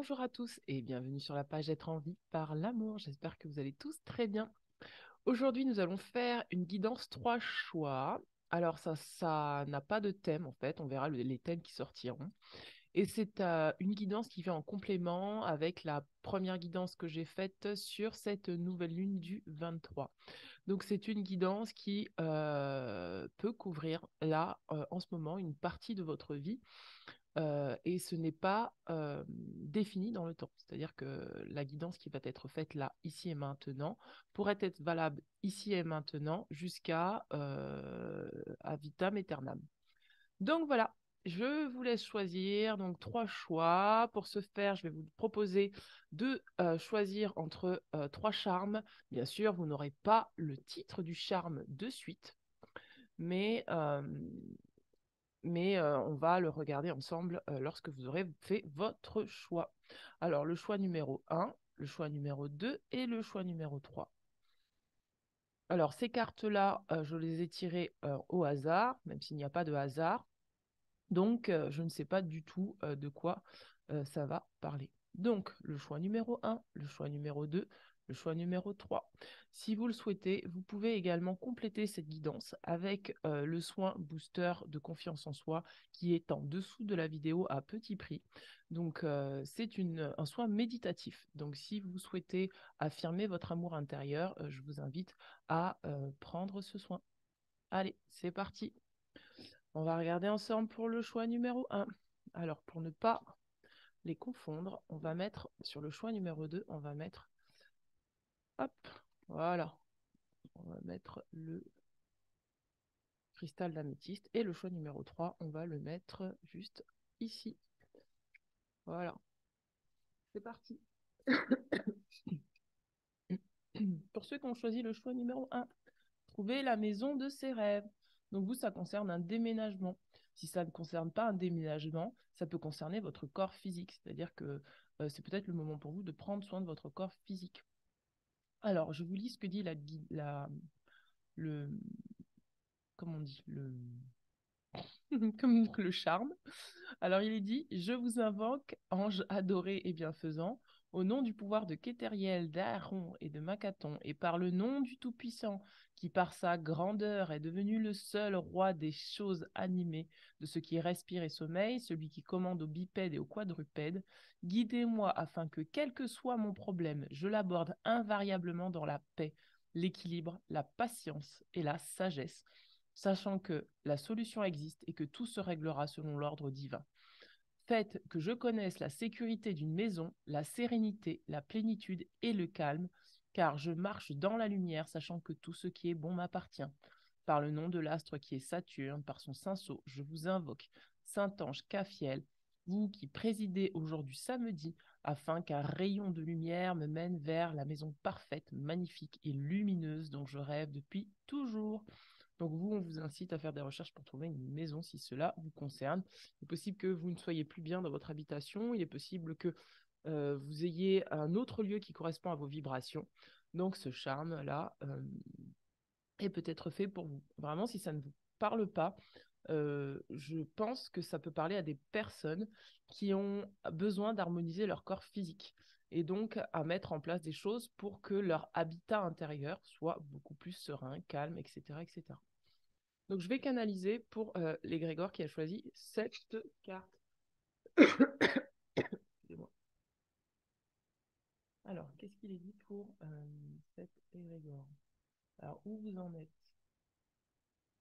Bonjour à tous et bienvenue sur la page Être en vie par l'amour. J'espère que vous allez tous très bien. Aujourd'hui, nous allons faire une guidance 3 choix. Alors ça n'a pas de thème en fait, on verra les thèmes qui sortiront. Et c'est une guidance qui vient en complément avec la première guidance que j'ai faite sur cette nouvelle lune du 23. Donc c'est une guidance qui peut couvrir là, en ce moment, une partie de votre vie. Et ce n'est pas défini dans le temps. C'est-à-dire que la guidance qui va être faite là, ici et maintenant, pourrait être valable ici et maintenant jusqu'à ad vitam aeternam. Donc voilà, je vous laisse choisir donc 3 choix. Pour ce faire, je vais vous proposer de choisir entre 3 charmes. Bien sûr, vous n'aurez pas le titre du charme de suite, mais on va le regarder ensemble lorsque vous aurez fait votre choix. Alors, le choix numéro 1, le choix numéro 2 et le choix numéro 3. Alors, ces cartes-là, je les ai tirées au hasard, même s'il n'y a pas de hasard. Donc, je ne sais pas du tout de quoi ça va parler. Donc, le choix numéro 1, le choix numéro 2, le choix numéro 3. Si vous le souhaitez, vous pouvez également compléter cette guidance avec le soin booster de confiance en soi qui est en dessous de la vidéo à petit prix. Donc, c'est un soin méditatif. Donc, si vous souhaitez affirmer votre amour intérieur, je vous invite à prendre ce soin. Allez, c'est parti. On va regarder ensemble pour le choix numéro 1. Alors, pour ne pas les confondre, on va mettre sur le choix numéro 2, on va mettre, hop, voilà, on va mettre le cristal d'améthyste. Et le choix numéro 3, on va le mettre juste ici. Voilà, c'est parti. Pour ceux qui ont choisi le choix numéro 1, trouver la maison de ses rêves. Donc vous, ça concerne un déménagement. Si ça ne concerne pas un déménagement, ça peut concerner votre corps physique. C'est-à-dire que c'est peut-être le moment pour vous de prendre soin de votre corps physique. Alors, je vous lis ce que dit le, comment on dit, comme le charme. Alors il est dit, je vous invoque, ange adoré et bienfaisant, au nom du pouvoir de Kétériel, d'Aaron et de Macaton, et par le nom du Tout-Puissant, qui par sa grandeur est devenu le seul roi des choses animées, de ce qui respire et sommeille, celui qui commande aux bipèdes et aux quadrupèdes, guidez-moi afin que, quel que soit mon problème, je l'aborde invariablement dans la paix, l'équilibre, la patience et la sagesse, sachant que la solution existe et que tout se réglera selon l'ordre divin. Faites que je connaisse la sécurité d'une maison, la sérénité, la plénitude et le calme, car je marche dans la lumière, sachant que tout ce qui est bon m'appartient. Par le nom de l'astre qui est Saturne, par son saint sceau, je vous invoque, Saint-Ange Caphiel, vous qui présidez aujourd'hui samedi, afin qu'un rayon de lumière me mène vers la maison parfaite, magnifique et lumineuse dont je rêve depuis toujours. Donc vous, on vous incite à faire des recherches pour trouver une maison si cela vous concerne. Il est possible que vous ne soyez plus bien dans votre habitation. Il est possible que vous ayez un autre lieu qui correspond à vos vibrations. Donc ce charme-là est peut-être fait pour vous. Vraiment, si ça ne vous parle pas, je pense que ça peut parler à des personnes qui ont besoin d'harmoniser leur corps physique et donc à mettre en place des choses pour que leur habitat intérieur soit beaucoup plus serein, calme, etc., etc. Donc, je vais canaliser pour l'égrégore qui a choisi cette carte. Excusez-moi. Alors, qu'est-ce qu'il est dit pour cette égrégore? Alors, où vous en êtes?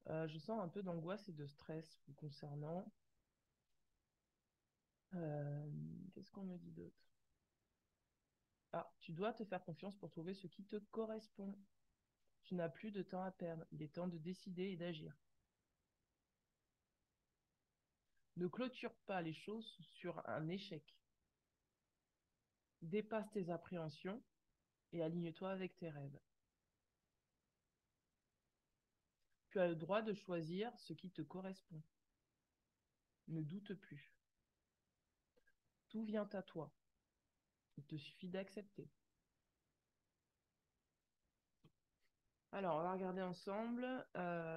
Je sens un peu d'angoisse et de stress vous concernant. Euh, Qu'est-ce qu'on me dit d'autre? Ah, tu dois te faire confiance pour trouver ce qui te correspond. Tu n'as plus de temps à perdre. Il est temps de décider et d'agir. Ne clôture pas les choses sur un échec. Dépasse tes appréhensions et aligne-toi avec tes rêves. Tu as le droit de choisir ce qui te correspond. Ne doute plus. Tout vient à toi. Il te suffit d'accepter. Alors, on va regarder ensemble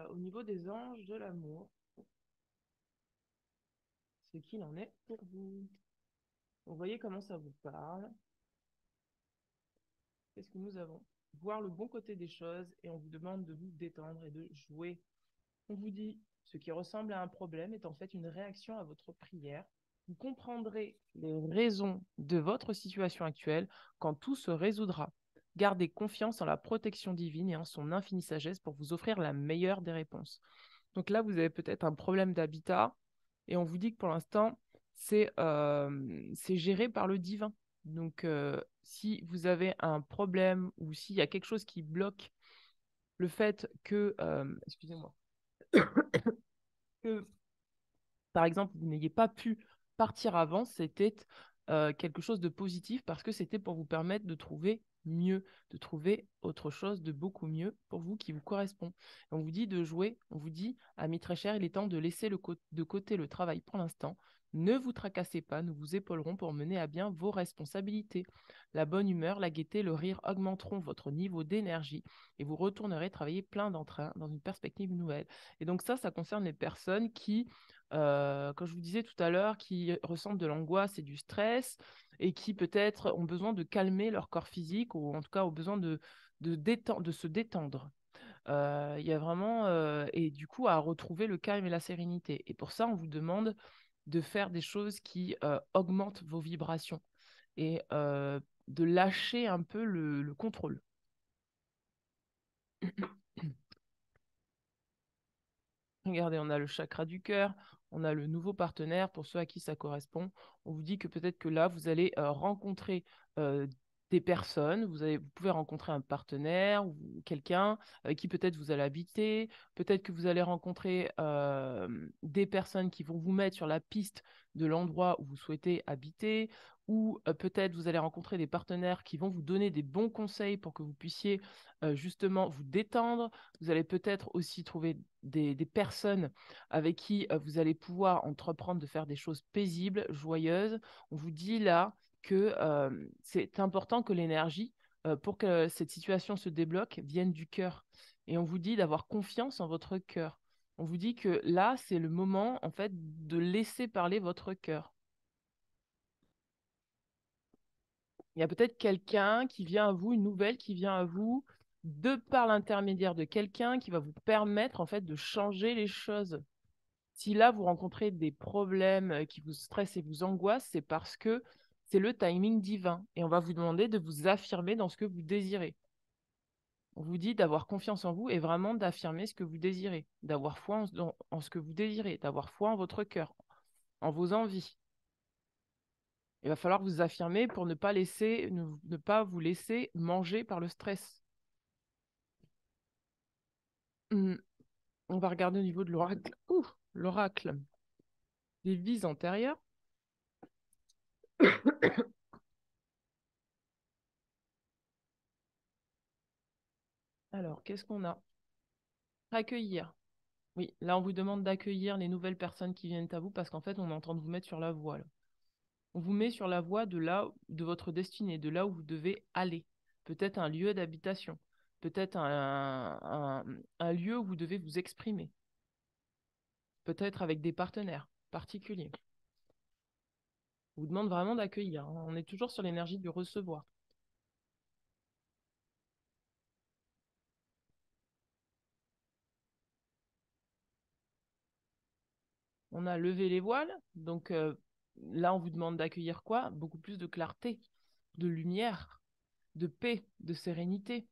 au niveau des anges de l'amour ce qu'il en est pour vous. Vous voyez comment ça vous parle? Qu'est-ce que nous avons? Voir le bon côté des choses et on vous demande de vous détendre et de jouer. On vous dit, ce qui ressemble à un problème est en fait une réaction à votre prière. Vous comprendrez les raisons de votre situation actuelle quand tout se résoudra. Gardez confiance en la protection divine et en son infinie sagesse pour vous offrir la meilleure des réponses. Donc là, vous avez peut-être un problème d'habitat et on vous dit que pour l'instant, c'est géré par le divin. Donc, si vous avez un problème ou s'il y a quelque chose qui bloque le fait que, excusez-moi, que par exemple, vous n'ayez pas pu partir avant, c'était quelque chose de positif parce que c'était pour vous permettre de trouver mieux, de trouver autre chose de beaucoup mieux pour vous qui vous correspond. On vous dit de jouer, on vous dit, amis très chers, il est temps de laisser de côté le travail pour l'instant. Ne vous tracassez pas, nous vous épaulerons pour mener à bien vos responsabilités. La bonne humeur, la gaieté, le rire augmenteront votre niveau d'énergie et vous retournerez travailler plein d'entrain dans une perspective nouvelle. Et donc ça concerne les personnes qui comme je vous disais tout à l'heure, qui ressentent de l'angoisse et du stress et qui peut-être ont besoin de calmer leur corps physique ou en tout cas ont besoin de se détendre. Il y a vraiment, et du coup, à retrouver le calme et la sérénité. Et pour ça, on vous demande de faire des choses qui augmentent vos vibrations et de lâcher un peu le contrôle. Regardez, on a le chakra du cœur, on a le nouveau partenaire pour ceux à qui ça correspond. On vous dit que peut-être que là, vous allez rencontrer euh, des personnes, vous pouvez rencontrer un partenaire ou quelqu'un avec qui peut-être vous allez habiter, peut-être que vous allez rencontrer des personnes qui vont vous mettre sur la piste de l'endroit où vous souhaitez habiter, ou peut-être vous allez rencontrer des partenaires qui vont vous donner des bons conseils pour que vous puissiez justement vous détendre. Vous allez peut-être aussi trouver des personnes avec qui vous allez pouvoir entreprendre de faire des choses paisibles, joyeuses. On vous dit là que c'est important que l'énergie, pour que cette situation se débloque, vienne du cœur. Et on vous dit d'avoir confiance en votre cœur. On vous dit que là, c'est le moment, en fait, de laisser parler votre cœur. Il y a peut-être quelqu'un qui vient à vous, une nouvelle qui vient à vous, de par l'intermédiaire de quelqu'un qui va vous permettre, en fait, de changer les choses. Si là, vous rencontrez des problèmes qui vous stressent et vous angoissent, c'est parce que c'est le timing divin. Et on va vous demander de vous affirmer dans ce que vous désirez. On vous dit d'avoir confiance en vous et vraiment d'affirmer ce que vous désirez, d'avoir foi en ce que vous désirez, d'avoir foi en votre cœur, en vos envies. Il va falloir vous affirmer pour ne pas vous laisser manger par le stress. On va regarder au niveau de l'oracle. L'oracle des vies antérieures. Alors, qu'est-ce qu'on a? Accueillir. Oui, là, on vous demande d'accueillir les nouvelles personnes qui viennent à vous parce qu'en fait, on est en train de vous mettre sur la voie, là. On vous met sur la voie de votre destinée, de là où vous devez aller. Peut-être un lieu d'habitation, peut-être un lieu où vous devez vous exprimer, peut-être avec des partenaires particuliers. On vous demande vraiment d'accueillir, hein. On est toujours sur l'énergie du recevoir. On a levé les voiles, donc là, on vous demande d'accueillir quoi? Beaucoup plus de clarté, de lumière, de paix, de sérénité.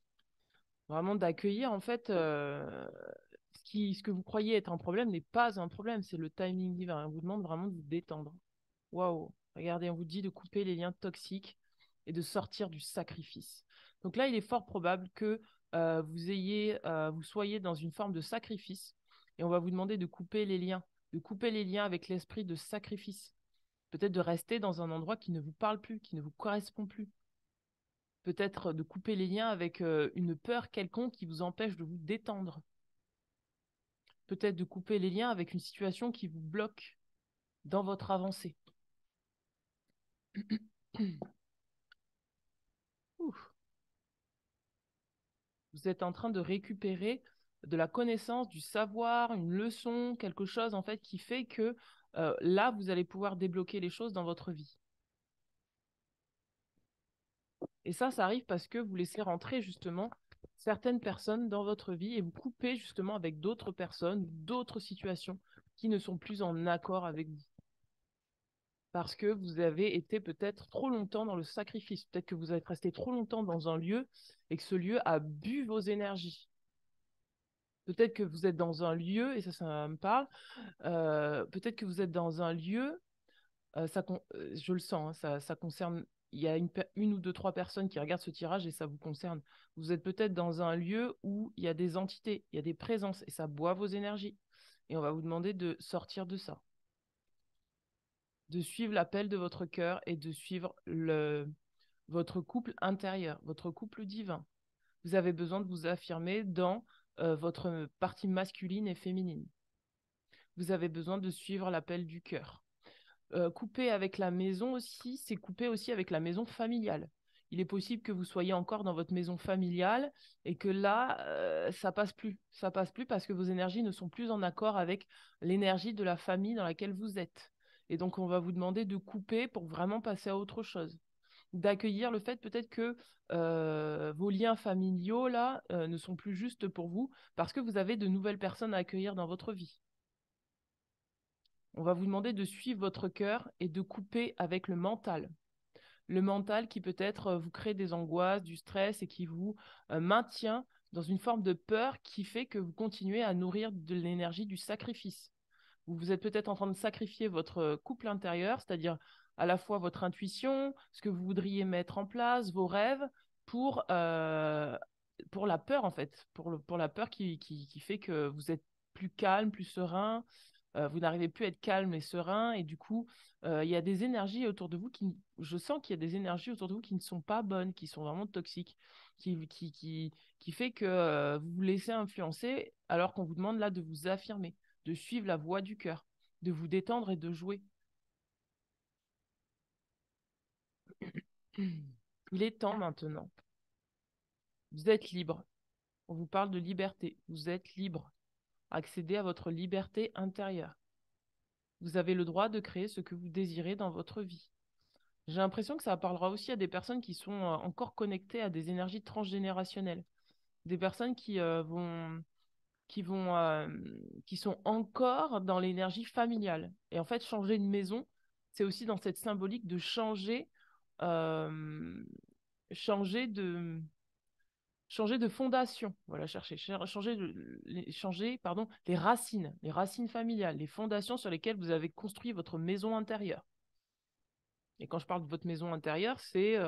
Vraiment d'accueillir, en fait, ce que vous croyez être un problème n'est pas un problème, c'est le timing divin. On vous demande vraiment de vous détendre. Waouh! Regardez, on vous dit de couper les liens toxiques et de sortir du sacrifice. Donc là, il est fort probable que vous soyez dans une forme de sacrifice et on va vous demander de couper les liens avec l'esprit de sacrifice. Peut-être de rester dans un endroit qui ne vous parle plus, qui ne vous correspond plus. Peut-être de couper les liens avec une peur quelconque qui vous empêche de vous détendre. Peut-être de couper les liens avec une situation qui vous bloque dans votre avancée. Ouf. Vous êtes en train de récupérer de la connaissance, du savoir, une leçon, quelque chose en fait qui fait que là, vous allez pouvoir débloquer les choses dans votre vie. Et ça arrive parce que vous laissez rentrer justement certaines personnes dans votre vie et vous coupez justement avec d'autres personnes, d'autres situations qui ne sont plus en accord avec vous. Parce que vous avez été peut-être trop longtemps dans le sacrifice. Peut-être que vous êtes resté trop longtemps dans un lieu et que ce lieu a bu vos énergies. Peut-être que vous êtes dans un lieu, et ça me parle, peut-être que vous êtes dans un lieu, je le sens, hein, ça concerne, il y a une ou deux, trois personnes qui regardent ce tirage et ça vous concerne. Vous êtes peut-être dans un lieu où il y a des entités, il y a des présences et ça boit vos énergies. Et on va vous demander de sortir de ça, de suivre l'appel de votre cœur et de suivre votre couple intérieur, votre couple divin. Vous avez besoin de vous affirmer dans votre partie masculine et féminine. Vous avez besoin de suivre l'appel du cœur. Couper avec la maison aussi, c'est couper aussi avec la maison familiale. Il est possible que vous soyez encore dans votre maison familiale et que là, ça passe plus. Ça passe plus parce que vos énergies ne sont plus en accord avec l'énergie de la famille dans laquelle vous êtes. Et donc, on va vous demander de couper pour vraiment passer à autre chose. D'accueillir le fait peut-être que vos liens familiaux, là, ne sont plus justes pour vous parce que vous avez de nouvelles personnes à accueillir dans votre vie. On va vous demander de suivre votre cœur et de couper avec le mental. Le mental qui peut-être vous crée des angoisses, du stress et qui vous maintient dans une forme de peur qui fait que vous continuez à nourrir de l'énergie du sacrifice. Vous êtes peut-être en train de sacrifier votre couple intérieur, c'est-à-dire à la fois votre intuition, ce que vous voudriez mettre en place, vos rêves, pour la peur en fait, pour la peur qui fait que vous êtes plus calme, plus serein, vous n'arrivez plus à être calme et serein, et du coup, il y a des énergies autour de vous je sens qu'il y a des énergies autour de vous qui ne sont pas bonnes, qui sont vraiment toxiques, qui fait que vous vous laissez influencer, alors qu'on vous demande là de vous affirmer, de suivre la voie du cœur, de vous détendre et de jouer. Il est temps maintenant. Vous êtes libre. On vous parle de liberté. Vous êtes libre. Accédez à votre liberté intérieure. Vous avez le droit de créer ce que vous désirez dans votre vie. J'ai l'impression que ça parlera aussi à des personnes qui sont encore connectées à des énergies transgénérationnelles. Des personnes qui qui sont encore dans l'énergie familiale. Et en fait, changer de maison, c'est aussi dans cette symbolique de euh, changer de, changer de fondation. Voilà, changer, pardon, les racines familiales, les fondations sur lesquelles vous avez construit votre maison intérieure. Et quand je parle de votre maison intérieure, c'est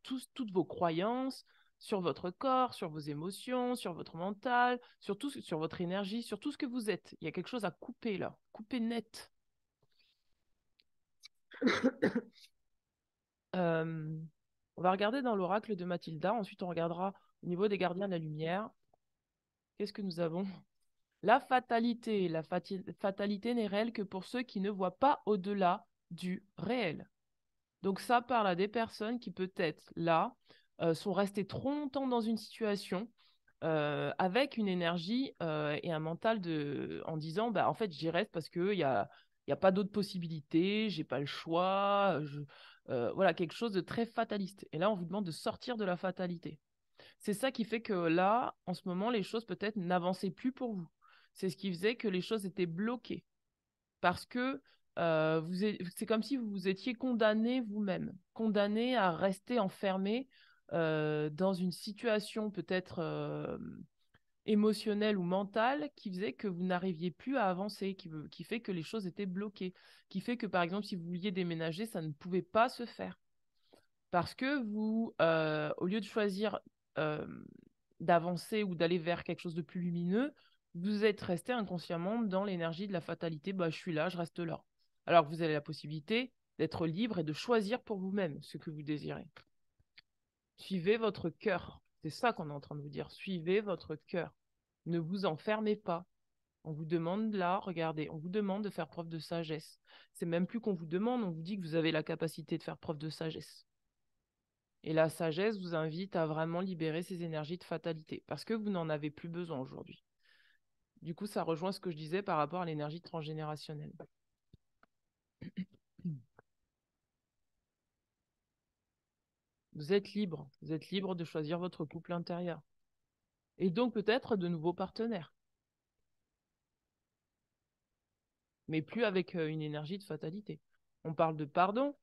toutes vos croyances sur votre corps, sur vos émotions, sur votre mental, sur votre énergie, sur tout ce que vous êtes. Il y a quelque chose à couper là, couper net. Euh, on va regarder dans l'oracle de Mathilda, ensuite on regardera au niveau des gardiens de la lumière. Qu'est-ce que nous avons? La fatalité. La fatalité n'est réelle que pour ceux qui ne voient pas au-delà du réel. Donc ça parle à des personnes qui peut-être là sont restées trop longtemps dans une situation avec une énergie et un mental en disant bah en fait j'y reste parce que il y a pas d'autres possibilités, j'ai pas le choix, voilà quelque chose de très fataliste. Et là on vous demande de sortir de la fatalité. C'est ça qui fait que là en ce moment les choses peut-être n'avançaient plus pour vous. C'est ce qui faisait que les choses étaient bloquées parce que c'est comme si vous vous étiez condamné vous-même, condamné à rester enfermé dans une situation peut-être émotionnelle ou mentale qui faisait que vous n'arriviez plus à avancer, qui fait que les choses étaient bloquées, qui fait que par exemple si vous vouliez déménager, ça ne pouvait pas se faire. Parce que vous, au lieu de choisir euh, d'avancer ou d'aller vers quelque chose de plus lumineux, vous êtes resté inconsciemment dans l'énergie de la fatalité. Bah, je suis là, je reste là. Alors que vous avez la possibilité d'être libre et de choisir pour vous-même ce que vous désirez. Suivez votre cœur. C'est ça qu'on est en train de vous dire. Suivez votre cœur. Ne vous enfermez pas. On vous demande là, regardez, on vous demande de faire preuve de sagesse. C'est même plus qu'on vous demande, on vous dit que vous avez la capacité de faire preuve de sagesse. Et la sagesse vous invite à vraiment libérer ces énergies de fatalité parce que vous n'en avez plus besoin aujourd'hui. Du coup, ça rejoint ce que je disais par rapport à l'énergie transgénérationnelle. Vous êtes libre. Vous êtes libre de choisir votre couple intérieur. Et donc peut-être de nouveaux partenaires. Mais plus avec une énergie de fatalité. On parle de pardon.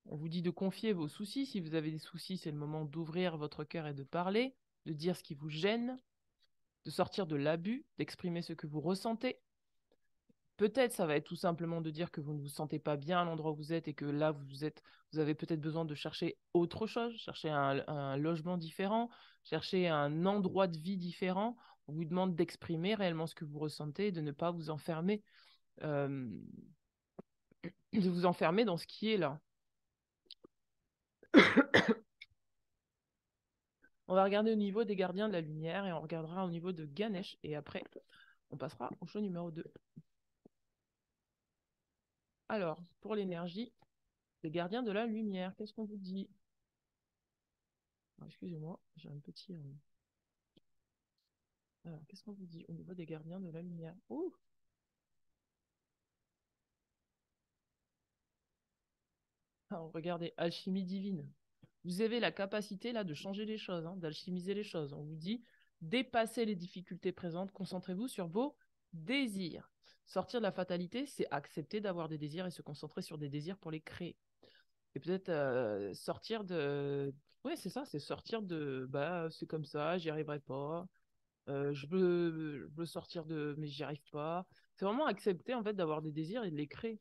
On vous dit de confier vos soucis. Si vous avez des soucis, c'est le moment d'ouvrir votre cœur et de parler, de dire ce qui vous gêne, de sortir de l'abus, d'exprimer ce que vous ressentez. Peut-être ça va être tout simplement de dire que vous ne vous sentez pas bien à l'endroit où vous êtes et que là, vous avez peut-être besoin de chercher autre chose, chercher un logement différent, chercher un endroit de vie différent. On vous demande d'exprimer réellement ce que vous ressentez et de ne pas vous enfermer, euh, de vous enfermer dans ce qui est là. On va regarder au niveau des gardiens de la lumière et on regardera au niveau de Ganesh et après, on passera au show numéro 2. Alors, pour l'énergie, les gardiens de la lumière, qu'est-ce qu'on vous dit? Excusez-moi, j'ai un petit... Alors, qu'est-ce qu'on vous dit au niveau des gardiens de la lumière? Ouh. Alors, regardez, alchimie divine. Vous avez la capacité là de changer les choses, hein, d'alchimiser les choses. On vous dit, dépassez les difficultés présentes, concentrez-vous sur vos désirs. Sortir de la fatalité, c'est accepter d'avoir des désirs et se concentrer sur des désirs pour les créer. Et peut-être sortir de... Oui, c'est ça, c'est sortir de... Bah, c'est comme ça, j'y arriverai pas. Je veux sortir de... Mais j'y arrive pas. C'est vraiment accepter en fait d'avoir des désirs et de les créer.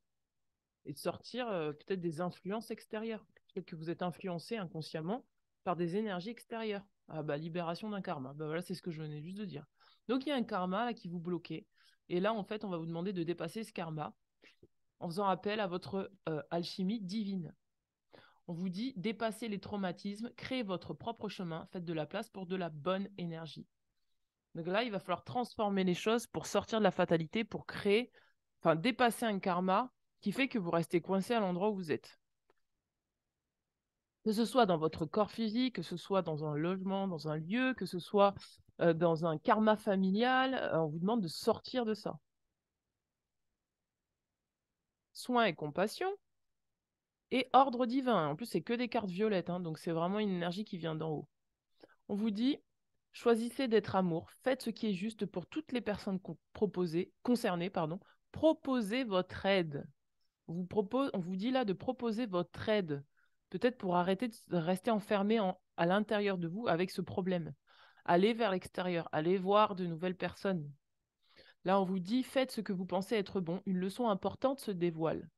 Et de sortir peut-être des influences extérieures. Peut-être que vous êtes influencé inconsciemment par des énergies extérieures. Ah bah, libération d'un karma. Bah voilà, c'est ce que je venais juste de dire. Donc il y a un karma là, qui vous bloquait. Et là, en fait, on va vous demander de dépasser ce karma en faisant appel à votre alchimie divine. On vous dit, dépassez les traumatismes, créez votre propre chemin, faites de la place pour de la bonne énergie. Donc là, il va falloir transformer les choses pour sortir de la fatalité, pour créer, enfin dépasser un karma qui fait que vous restez coincé à l'endroit où vous êtes. Que ce soit dans votre corps physique, que ce soit dans un logement, dans un lieu, que ce soit dans un karma familial, on vous demande de sortir de ça. Soin et compassion et ordre divin. En plus, c'est que des cartes violettes, hein, donc c'est vraiment une énergie qui vient d'en haut. On vous dit, choisissez d'être amour, faites ce qui est juste pour toutes les personnes concernées, proposez votre aide. On vous dit là de proposer votre aide, peut-être pour arrêter de rester enfermé à l'intérieur de vous avec ce problème. Allez vers l'extérieur, allez voir de nouvelles personnes. Là, on vous dit, faites ce que vous pensez être bon, une leçon importante se dévoile.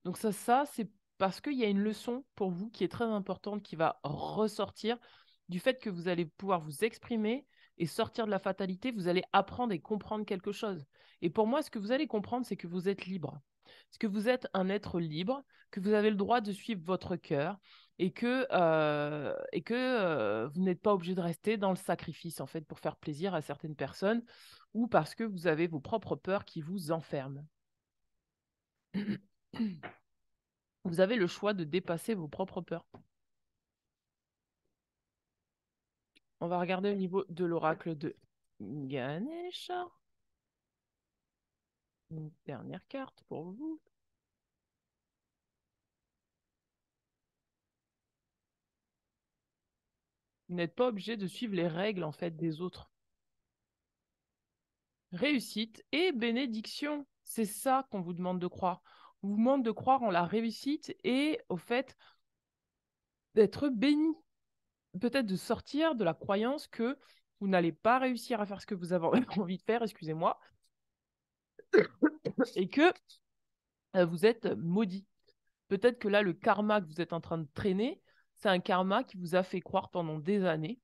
Donc ça c'est parce qu'il y a une leçon pour vous qui est très importante, qui va ressortir du fait que vous allez pouvoir vous exprimer et sortir de la fatalité, vous allez apprendre et comprendre quelque chose. Et pour moi, ce que vous allez comprendre, c'est que vous êtes libre. Parce que vous êtes un être libre, que vous avez le droit de suivre votre cœur et que vous n'êtes pas obligé de rester dans le sacrifice, en fait, pour faire plaisir à certaines personnes ou parce que vous avez vos propres peurs qui vous enferment. Vous avez le choix de dépasser vos propres peurs. On va regarder au niveau de l'oracle de Ganesha. Une dernière carte pour vous. Vous n'êtes pas obligé de suivre les règles en fait des autres. Réussite et bénédiction, c'est ça qu'on vous demande de croire. On vous demande de croire en la réussite et au fait d'être béni. Peut-être de sortir de la croyance que vous n'allez pas réussir à faire ce que vous avez envie de faire, excusez-moi, et que vous êtes maudit. Peut-être que là, le karma que vous êtes en train de traîner, c'est un karma qui vous a fait croire pendant des années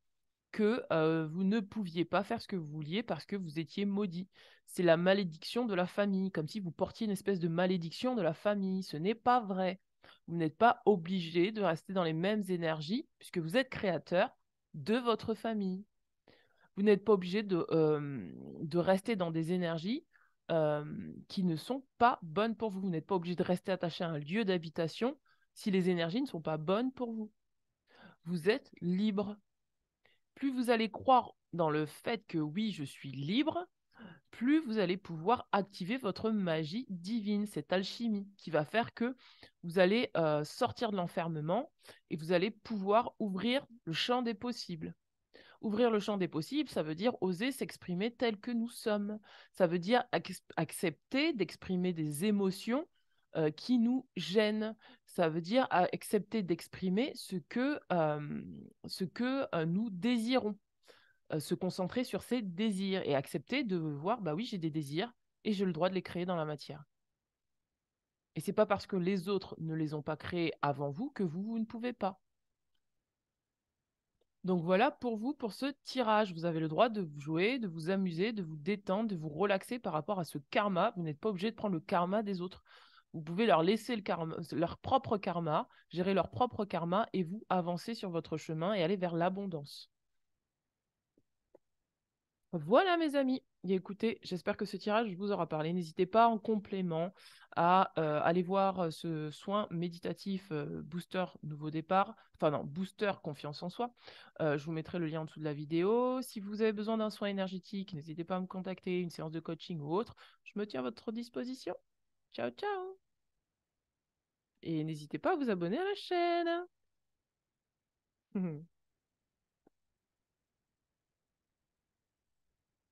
que vous ne pouviez pas faire ce que vous vouliez parce que vous étiez maudit. C'est la malédiction de la famille, comme si vous portiez une espèce de malédiction de la famille. Ce n'est pas vrai. Vous n'êtes pas obligé de rester dans les mêmes énergies puisque vous êtes créateur de votre famille. Vous n'êtes pas obligé de rester dans des énergies qui ne sont pas bonnes pour vous. Vous n'êtes pas obligé de rester attaché à un lieu d'habitation si les énergies ne sont pas bonnes pour vous. Vous êtes libre. Plus vous allez croire dans le fait que oui, je suis libre, plus vous allez pouvoir activer votre magie divine, cette alchimie qui va faire que vous allez sortir de l'enfermement et vous allez pouvoir ouvrir le champ des possibles. Ouvrir le champ des possibles, ça veut dire oser s'exprimer tel que nous sommes. Ça veut dire accepter d'exprimer des émotions qui nous gênent. Ça veut dire accepter d'exprimer ce que nous désirons. Se concentrer sur ses désirs et accepter de voir, bah oui, j'ai des désirs et j'ai le droit de les créer dans la matière. Et c'est pas parce que les autres ne les ont pas créés avant vous que vous ne pouvez pas. Donc voilà pour vous, pour ce tirage. Vous avez le droit de jouer, de vous amuser, de vous détendre, de vous relaxer par rapport à ce karma. Vous n'êtes pas obligé de prendre le karma des autres. Vous pouvez leur laisser le karma, leur propre karma, gérer leur propre karma et vous avancer sur votre chemin et aller vers l'abondance. Voilà mes amis. Et écoutez, j'espère que ce tirage vous aura parlé. N'hésitez pas en complément à aller voir ce soin méditatif booster nouveau départ, enfin non, booster confiance en soi. Je vous mettrai le lien en dessous de la vidéo. Si vous avez besoin d'un soin énergétique, n'hésitez pas à me contacter, une séance de coaching ou autre. Je me tiens à votre disposition. Ciao, ciao. Et n'hésitez pas à vous abonner à la chaîne.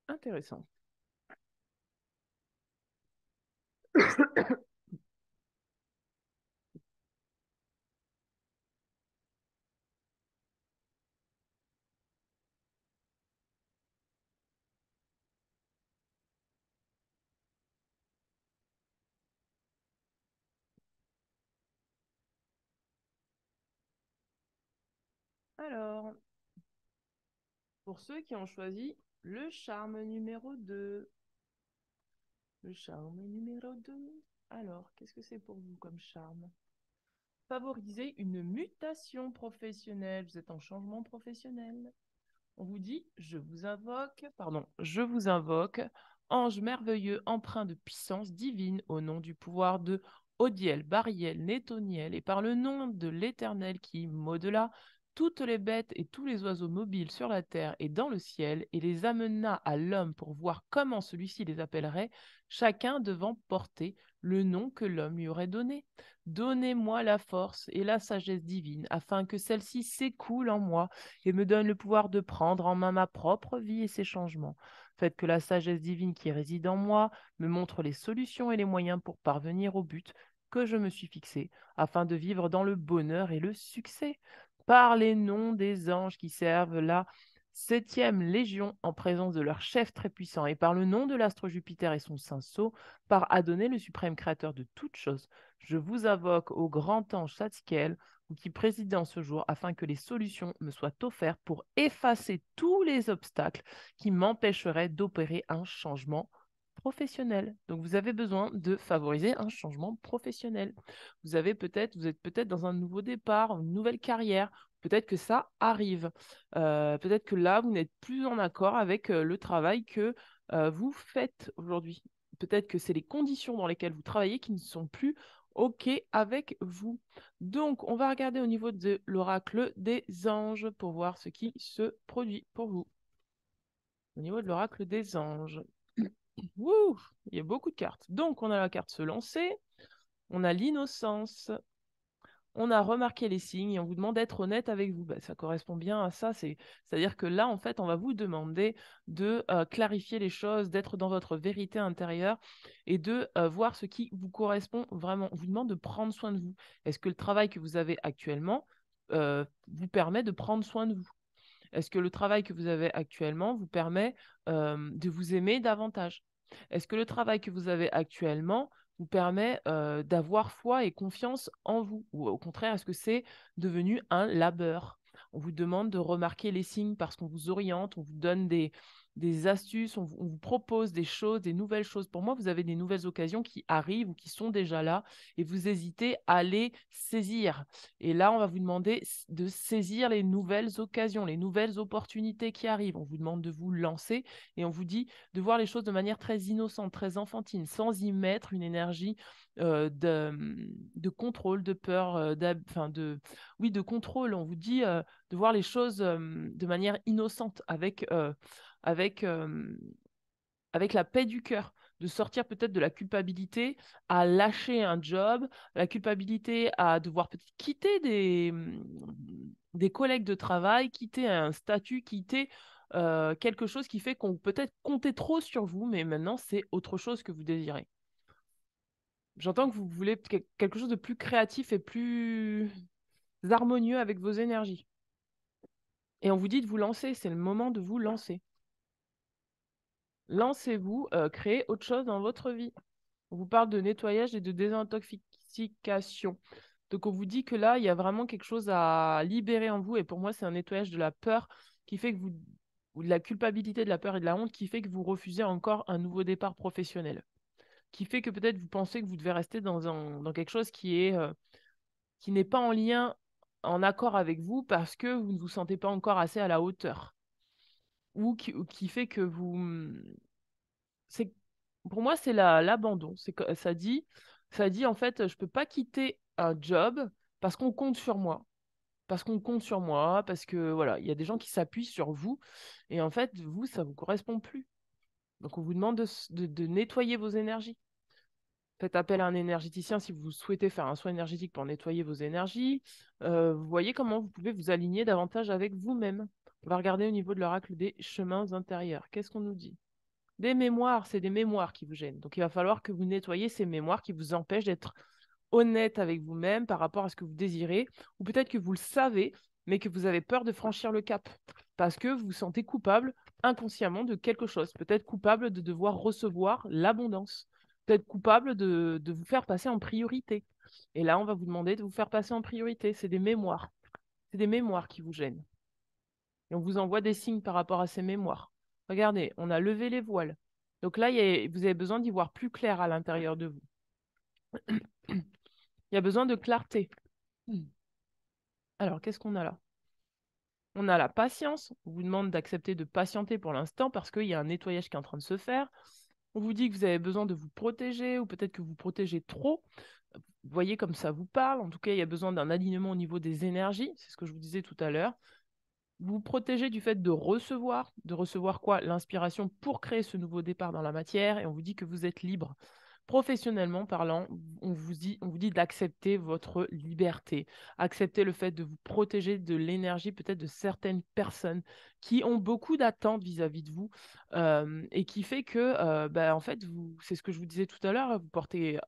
Intéressant. Alors, pour ceux qui ont choisi le charme numéro 2. Le charme numéro 2. Alors, qu'est-ce que c'est pour vous comme charme? Favoriser une mutation professionnelle. Vous êtes en changement professionnel. On vous dit, je vous invoque, ange merveilleux empreint de puissance divine, au nom du pouvoir de Odiel, Bariel, Nétoniel, et par le nom de l'Éternel qui, au-delà, toutes les bêtes et tous les oiseaux mobiles sur la terre et dans le ciel, et les amena à l'homme pour voir comment celui-ci les appellerait, chacun devant porter le nom que l'homme lui aurait donné. Donnez-moi la force et la sagesse divine, afin que celle-ci s'écoule en moi et me donne le pouvoir de prendre en main ma propre vie et ses changements. Faites que la sagesse divine qui réside en moi me montre les solutions et les moyens pour parvenir au but que je me suis fixé, afin de vivre dans le bonheur et le succès. Par les noms des anges qui servent la 7e légion en présence de leur chef très puissant, et par le nom de l'astre Jupiter et son saint sceau, par Adonai le suprême créateur de toutes choses, je vous invoque au grand ange Satskel, ou qui préside en ce jour, afin que les solutions me soient offertes pour effacer tous les obstacles qui m'empêcheraient d'opérer un changement professionnel. Donc vous avez besoin de favoriser un changement professionnel. Vous êtes peut-être dans un nouveau départ, une nouvelle carrière. Peut-être que ça arrive. Peut-être que là, vous n'êtes plus en accord avec le travail que vous faites aujourd'hui. Peut-être que c'est les conditions dans lesquelles vous travaillez qui ne sont plus OK avec vous. Donc, on va regarder au niveau de l'oracle des anges pour voir ce qui se produit pour vous. Au niveau de l'oracle des anges. Wouh, il y a beaucoup de cartes. Donc, on a la carte se lancer, on a l'innocence, on a remarqué les signes et on vous demande d'être honnête avec vous. Bah, ça correspond bien à ça. C'est-à-dire que là, en fait, on va vous demander de clarifier les choses, d'être dans votre vérité intérieure et de voir ce qui vous correspond vraiment. On vous demande de prendre soin de vous. Est-ce que le travail que vous avez actuellement vous permet de prendre soin de vous? Est-ce que le travail que vous avez actuellement vous permet de vous aimer davantage? Est-ce que le travail que vous avez actuellement vous permet d'avoir foi et confiance en vous? Ou au contraire, est-ce que c'est devenu un labeur? On vous demande de remarquer les signes parce qu'on vous oriente, on vous donne des astuces, on vous propose des choses, des nouvelles choses. Pour moi, vous avez des nouvelles occasions qui arrivent ou qui sont déjà là et vous hésitez à les saisir. Et là, on va vous demander de saisir les nouvelles occasions, les nouvelles opportunités qui arrivent. On vous demande de vous lancer et on vous dit de voir les choses de manière très innocente, très enfantine, sans y mettre une énergie de contrôle, de peur, oui, de contrôle. On vous dit de voir les choses de manière innocente, avec avec la paix du cœur, de sortir peut-être de la culpabilité à lâcher un job, la culpabilité à devoir peut-être quitter des collègues de travail, quitter un statut, quitter quelque chose qui fait qu'on peut-être comptait trop sur vous, mais maintenant c'est autre chose que vous désirez. J'entends que vous voulez quelque chose de plus créatif et plus harmonieux avec vos énergies. Et on vous dit de vous lancer, c'est le moment de vous lancer. Lancez-vous, créez autre chose dans votre vie. On vous parle de nettoyage et de désintoxication. Donc, on vous dit que là, il y a vraiment quelque chose à libérer en vous. Et pour moi, c'est un nettoyage de la peur qui fait que vous, ou de la culpabilité, de la peur et de la honte qui fait que vous refusez encore un nouveau départ professionnel. Qui fait que peut-être vous pensez que vous devez rester dans quelque chose qui n'est pas en lien, en accord avec vous parce que vous ne vous sentez pas encore assez à la hauteur. Ou qui fait que vous, c'est pour moi c'est l'abandon. C'est que ça dit en fait je peux pas quitter un job parce qu'on compte sur moi. Parce qu'on compte sur moi, parce que voilà, il y a des gens qui s'appuient sur vous et en fait vous ça vous correspond plus. Donc on vous demande de nettoyer vos énergies. Faites appel à un énergéticien si vous souhaitez faire un soin énergétique pour nettoyer vos énergies. Vous voyez comment vous pouvez vous aligner davantage avec vous-même. On va regarder au niveau de l'oracle des chemins intérieurs. Qu'est-ce qu'on nous dit? Des mémoires, c'est des mémoires qui vous gênent. Donc il va falloir que vous nettoyiez ces mémoires qui vous empêchent d'être honnête avec vous-même par rapport à ce que vous désirez, ou peut-être que vous le savez, mais que vous avez peur de franchir le cap, parce que vous vous sentez coupable inconsciemment de quelque chose, peut-être coupable de devoir recevoir l'abondance, peut-être coupable de vous faire passer en priorité. Et là, on va vous demander de vous faire passer en priorité. C'est des mémoires qui vous gênent. Et on vous envoie des signes par rapport à ces mémoires. Regardez, on a levé les voiles. Donc là, vous avez besoin d'y voir plus clair à l'intérieur de vous. Il y a besoin de clarté. Alors, qu'est-ce qu'on a là? On a la patience. On vous demande d'accepter de patienter pour l'instant parce qu'il y a un nettoyage qui est en train de se faire. On vous dit que vous avez besoin de vous protéger ou peut-être que vous protégez trop. Vous voyez comme ça vous parle. En tout cas, il y a besoin d'un alignement au niveau des énergies. C'est ce que je vous disais tout à l'heure. Vous vous protégez du fait de recevoir quoi? L'inspiration pour créer ce nouveau départ dans la matière. Et on vous dit que vous êtes libre. Professionnellement parlant, on vous dit d'accepter votre liberté, accepter le fait de vous protéger de l'énergie peut-être de certaines personnes qui ont beaucoup d'attentes vis-à-vis de vous et qui fait que, en fait, c'est ce que je vous disais tout à l'heure, vous portez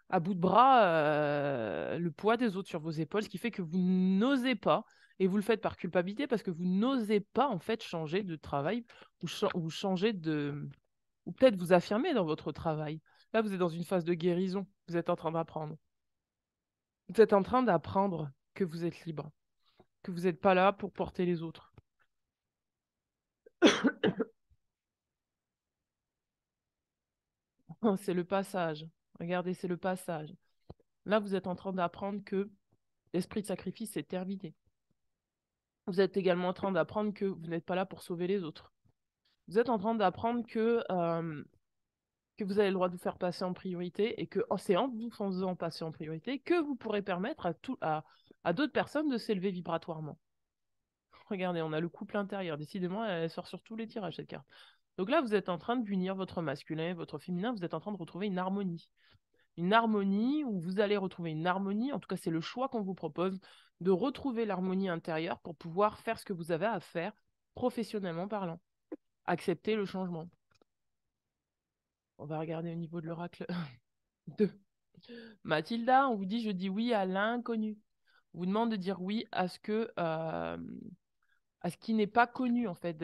à bout de bras le poids des autres sur vos épaules, ce qui fait que vous n'osez pas, et vous le faites par culpabilité parce que vous n'osez pas en fait changer de travail ou changer de ou peut-être vous affirmer dans votre travail. Là, vous êtes dans une phase de guérison. Vous êtes en train d'apprendre. Vous êtes en train d'apprendre que vous êtes libre, que vous n'êtes pas là pour porter les autres. C'est le passage. Regardez, c'est le passage. Là, vous êtes en train d'apprendre que l'esprit de sacrifice est terminé. Vous êtes également en train d'apprendre que vous n'êtes pas là pour sauver les autres. Vous êtes en train d'apprendre que vous avez le droit de vous faire passer en priorité et que c'est en vous faisant passer en priorité que vous pourrez permettre à d'autres personnes de s'élever vibratoirement. Regardez, on a le couple intérieur. Décidément, elle sort sur tous les tirages, cette carte. Donc là, vous êtes en train d'unir votre masculin et votre féminin. Vous êtes en train de retrouver une harmonie. Une harmonie où vous allez retrouver une harmonie. En tout cas, c'est le choix qu'on vous propose de retrouver l'harmonie intérieure pour pouvoir faire ce que vous avez à faire professionnellement parlant. Accepter le changement. On va regarder au niveau de l'oracle 2. Mathilda, on vous dit je dis oui à l'inconnu. On vous demande de dire oui à ce qui n'est pas connu, en fait,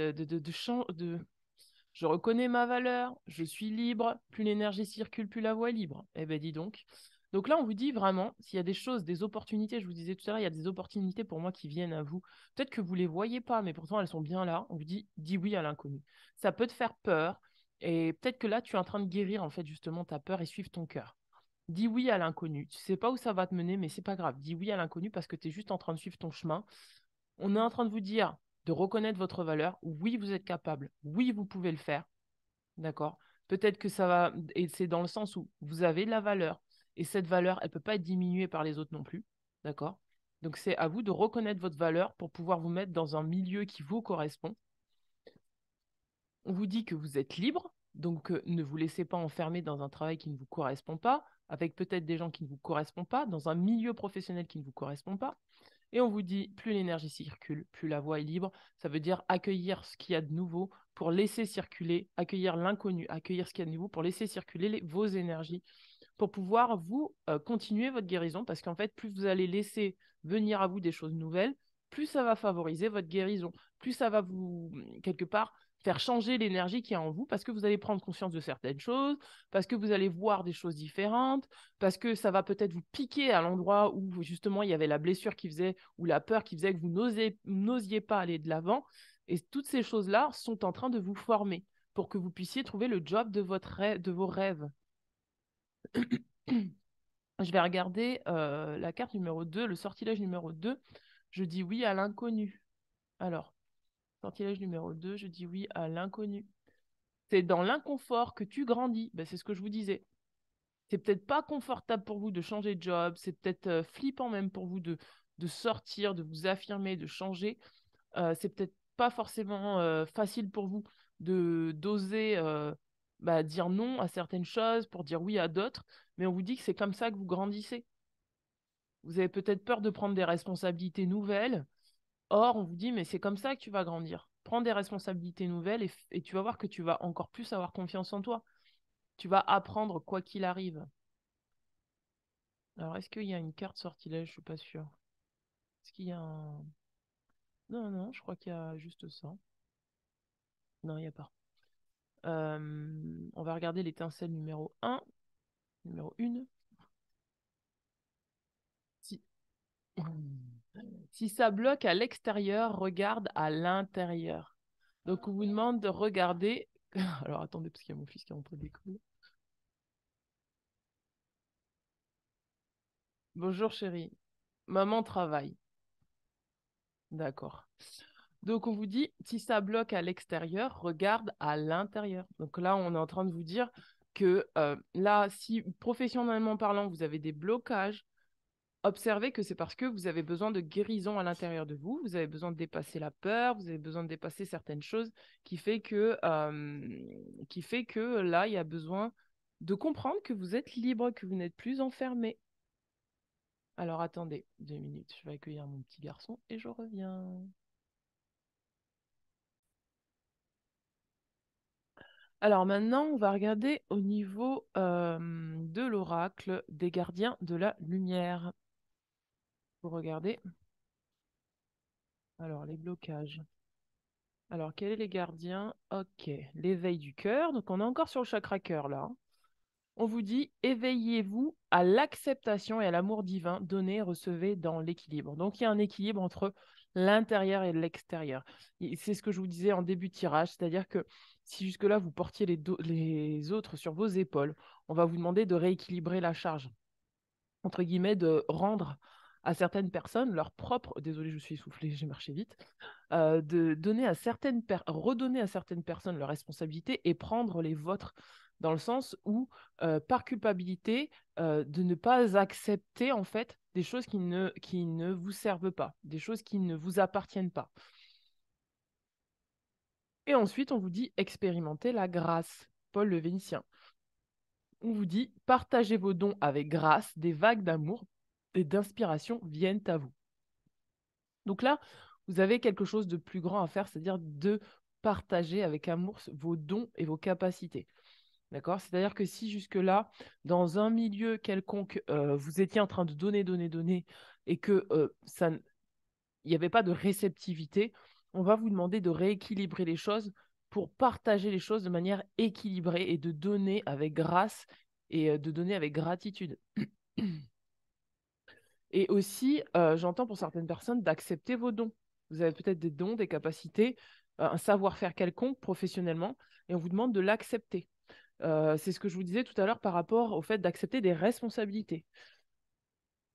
je reconnais ma valeur, je suis libre, plus l'énergie circule, plus la voie est libre. Eh ben dis donc. Donc là, on vous dit vraiment, s'il y a des choses, des opportunités, je vous disais tout à l'heure, il y a des opportunités pour moi qui viennent à vous. Peut-être que vous ne les voyez pas, mais pourtant elles sont bien là. On vous dit, dis oui à l'inconnu. Ça peut te faire peur, et peut-être que là, tu es en train de guérir, en fait, justement, ta peur et suivre ton cœur. Dis oui à l'inconnu. Tu sais pas où ça va te mener, mais c'est pas grave. Dis oui à l'inconnu parce que tu es juste en train de suivre ton chemin. On est en train de vous dire de reconnaître votre valeur. Oui, vous êtes capable. Oui, vous pouvez le faire. D'accord? Peut-être que ça va, et c'est dans le sens où vous avez de la valeur. Et cette valeur, elle ne peut pas être diminuée par les autres non plus. D'accord? Donc c'est à vous de reconnaître votre valeur pour pouvoir vous mettre dans un milieu qui vous correspond. On vous dit que vous êtes libre, donc ne vous laissez pas enfermer dans un travail qui ne vous correspond pas, avec peut-être des gens qui ne vous correspondent pas, dans un milieu professionnel qui ne vous correspond pas. Et on vous dit, plus l'énergie circule, plus la voie est libre. Ça veut dire accueillir ce qu'il y a de nouveau pour laisser circuler, accueillir l'inconnu, accueillir ce qu'il y a de nouveau pour laisser circuler vos énergies, pour pouvoir vous continuer votre guérison. Parce qu'en fait, plus vous allez laisser venir à vous des choses nouvelles, plus ça va favoriser votre guérison, plus ça va vous, quelque part, faire changer l'énergie qui est en vous, parce que vous allez prendre conscience de certaines choses, parce que vous allez voir des choses différentes, parce que ça va peut-être vous piquer à l'endroit où justement il y avait la blessure qui faisait, ou la peur qui faisait que vous n'osiez pas aller de l'avant. Et toutes ces choses-là sont en train de vous former pour que vous puissiez trouver le job de, de vos rêves. Je vais regarder la carte numéro 2, le sortilège numéro 2. Je dis oui à l'inconnu. Alors, sortilège numéro 2, je dis oui à l'inconnu. C'est dans l'inconfort que tu grandis. Ben, c'est ce que je vous disais. C'est peut-être pas confortable pour vous de changer de job. C'est peut-être flippant même pour vous de sortir, de vous affirmer, de changer. C'est peut-être pas forcément facile pour vous de d'oser dire non à certaines choses pour dire oui à d'autres. Mais on vous dit que c'est comme ça que vous grandissez. Vous avez peut-être peur de prendre des responsabilités nouvelles. Or, on vous dit, mais c'est comme ça que tu vas grandir. Prends des responsabilités nouvelles et tu vas voir que tu vas encore plus avoir confiance en toi. Tu vas apprendre quoi qu'il arrive. Alors, est-ce qu'il y a une carte sortilège? Je suis pas sûre. Est-ce qu'il y a un... Non, non, je crois qu'il y a juste ça. Non, il n'y a pas. On va regarder l'étincelle numéro un. Numéro 1. Si... si ça bloque à l'extérieur, regarde à l'intérieur. Donc, on vous demande de regarder. Alors, attendez, parce qu'il y a mon fils qui est rentré d'école. Bonjour, chérie. Maman travaille. D'accord. Donc, on vous dit, si ça bloque à l'extérieur, regarde à l'intérieur. Donc là, on est en train de vous dire que là, si professionnellement parlant, vous avez des blocages, observez que c'est parce que vous avez besoin de guérison à l'intérieur de vous. Vous avez besoin de dépasser la peur, vous avez besoin de dépasser certaines choses qui fait que là, il y a besoin de comprendre que vous êtes libre, que vous n'êtes plus enfermé. Alors attendez 2 minutes, je vais accueillir mon petit garçon et je reviens. Alors maintenant, on va regarder au niveau de l'oracle des gardiens de la lumière. Vous regardez. Alors, les blocages. Alors, quels sont les gardiens? Ok, l'éveil du cœur. Donc, on est encore sur le chakra cœur là. On vous dit, éveillez-vous à l'acceptation et à l'amour divin, donnez, recevez dans l'équilibre. Donc, il y a un équilibre entre l'intérieur et l'extérieur. C'est ce que je vous disais en début de tirage, c'est-à-dire que si jusque-là, vous portiez les autres sur vos épaules, on va vous demander de rééquilibrer la charge, entre guillemets, de rendre à certaines personnes leur propre, désolé, je suis essoufflée, j'ai marché vite, de donner à redonner à certaines personnes leurs responsabilités et prendre les vôtres, dans le sens où, par culpabilité, de ne pas accepter en fait des choses qui ne vous servent pas, des choses qui ne vous appartiennent pas. Et ensuite, on vous dit expérimenter la grâce. Paul le Vénitien. On vous dit partagez vos dons avec grâce, des vagues d'amour et d'inspiration viennent à vous. Donc là, vous avez quelque chose de plus grand à faire, c'est-à-dire de partager avec amour vos dons et vos capacités. D'accord? C'est-à-dire que si jusque-là, dans un milieu quelconque, vous étiez en train de donner, donner, donner, et que il n'y avait pas de réceptivité, on va vous demander de rééquilibrer les choses pour partager les choses de manière équilibrée et de donner avec grâce et de donner avec gratitude. Et aussi, j'entends pour certaines personnes d'accepter vos dons. Vous avez peut-être des dons, des capacités, un savoir-faire quelconque professionnellement, et on vous demande de l'accepter. C'est ce que je vous disais tout à l'heure par rapport au fait d'accepter des responsabilités.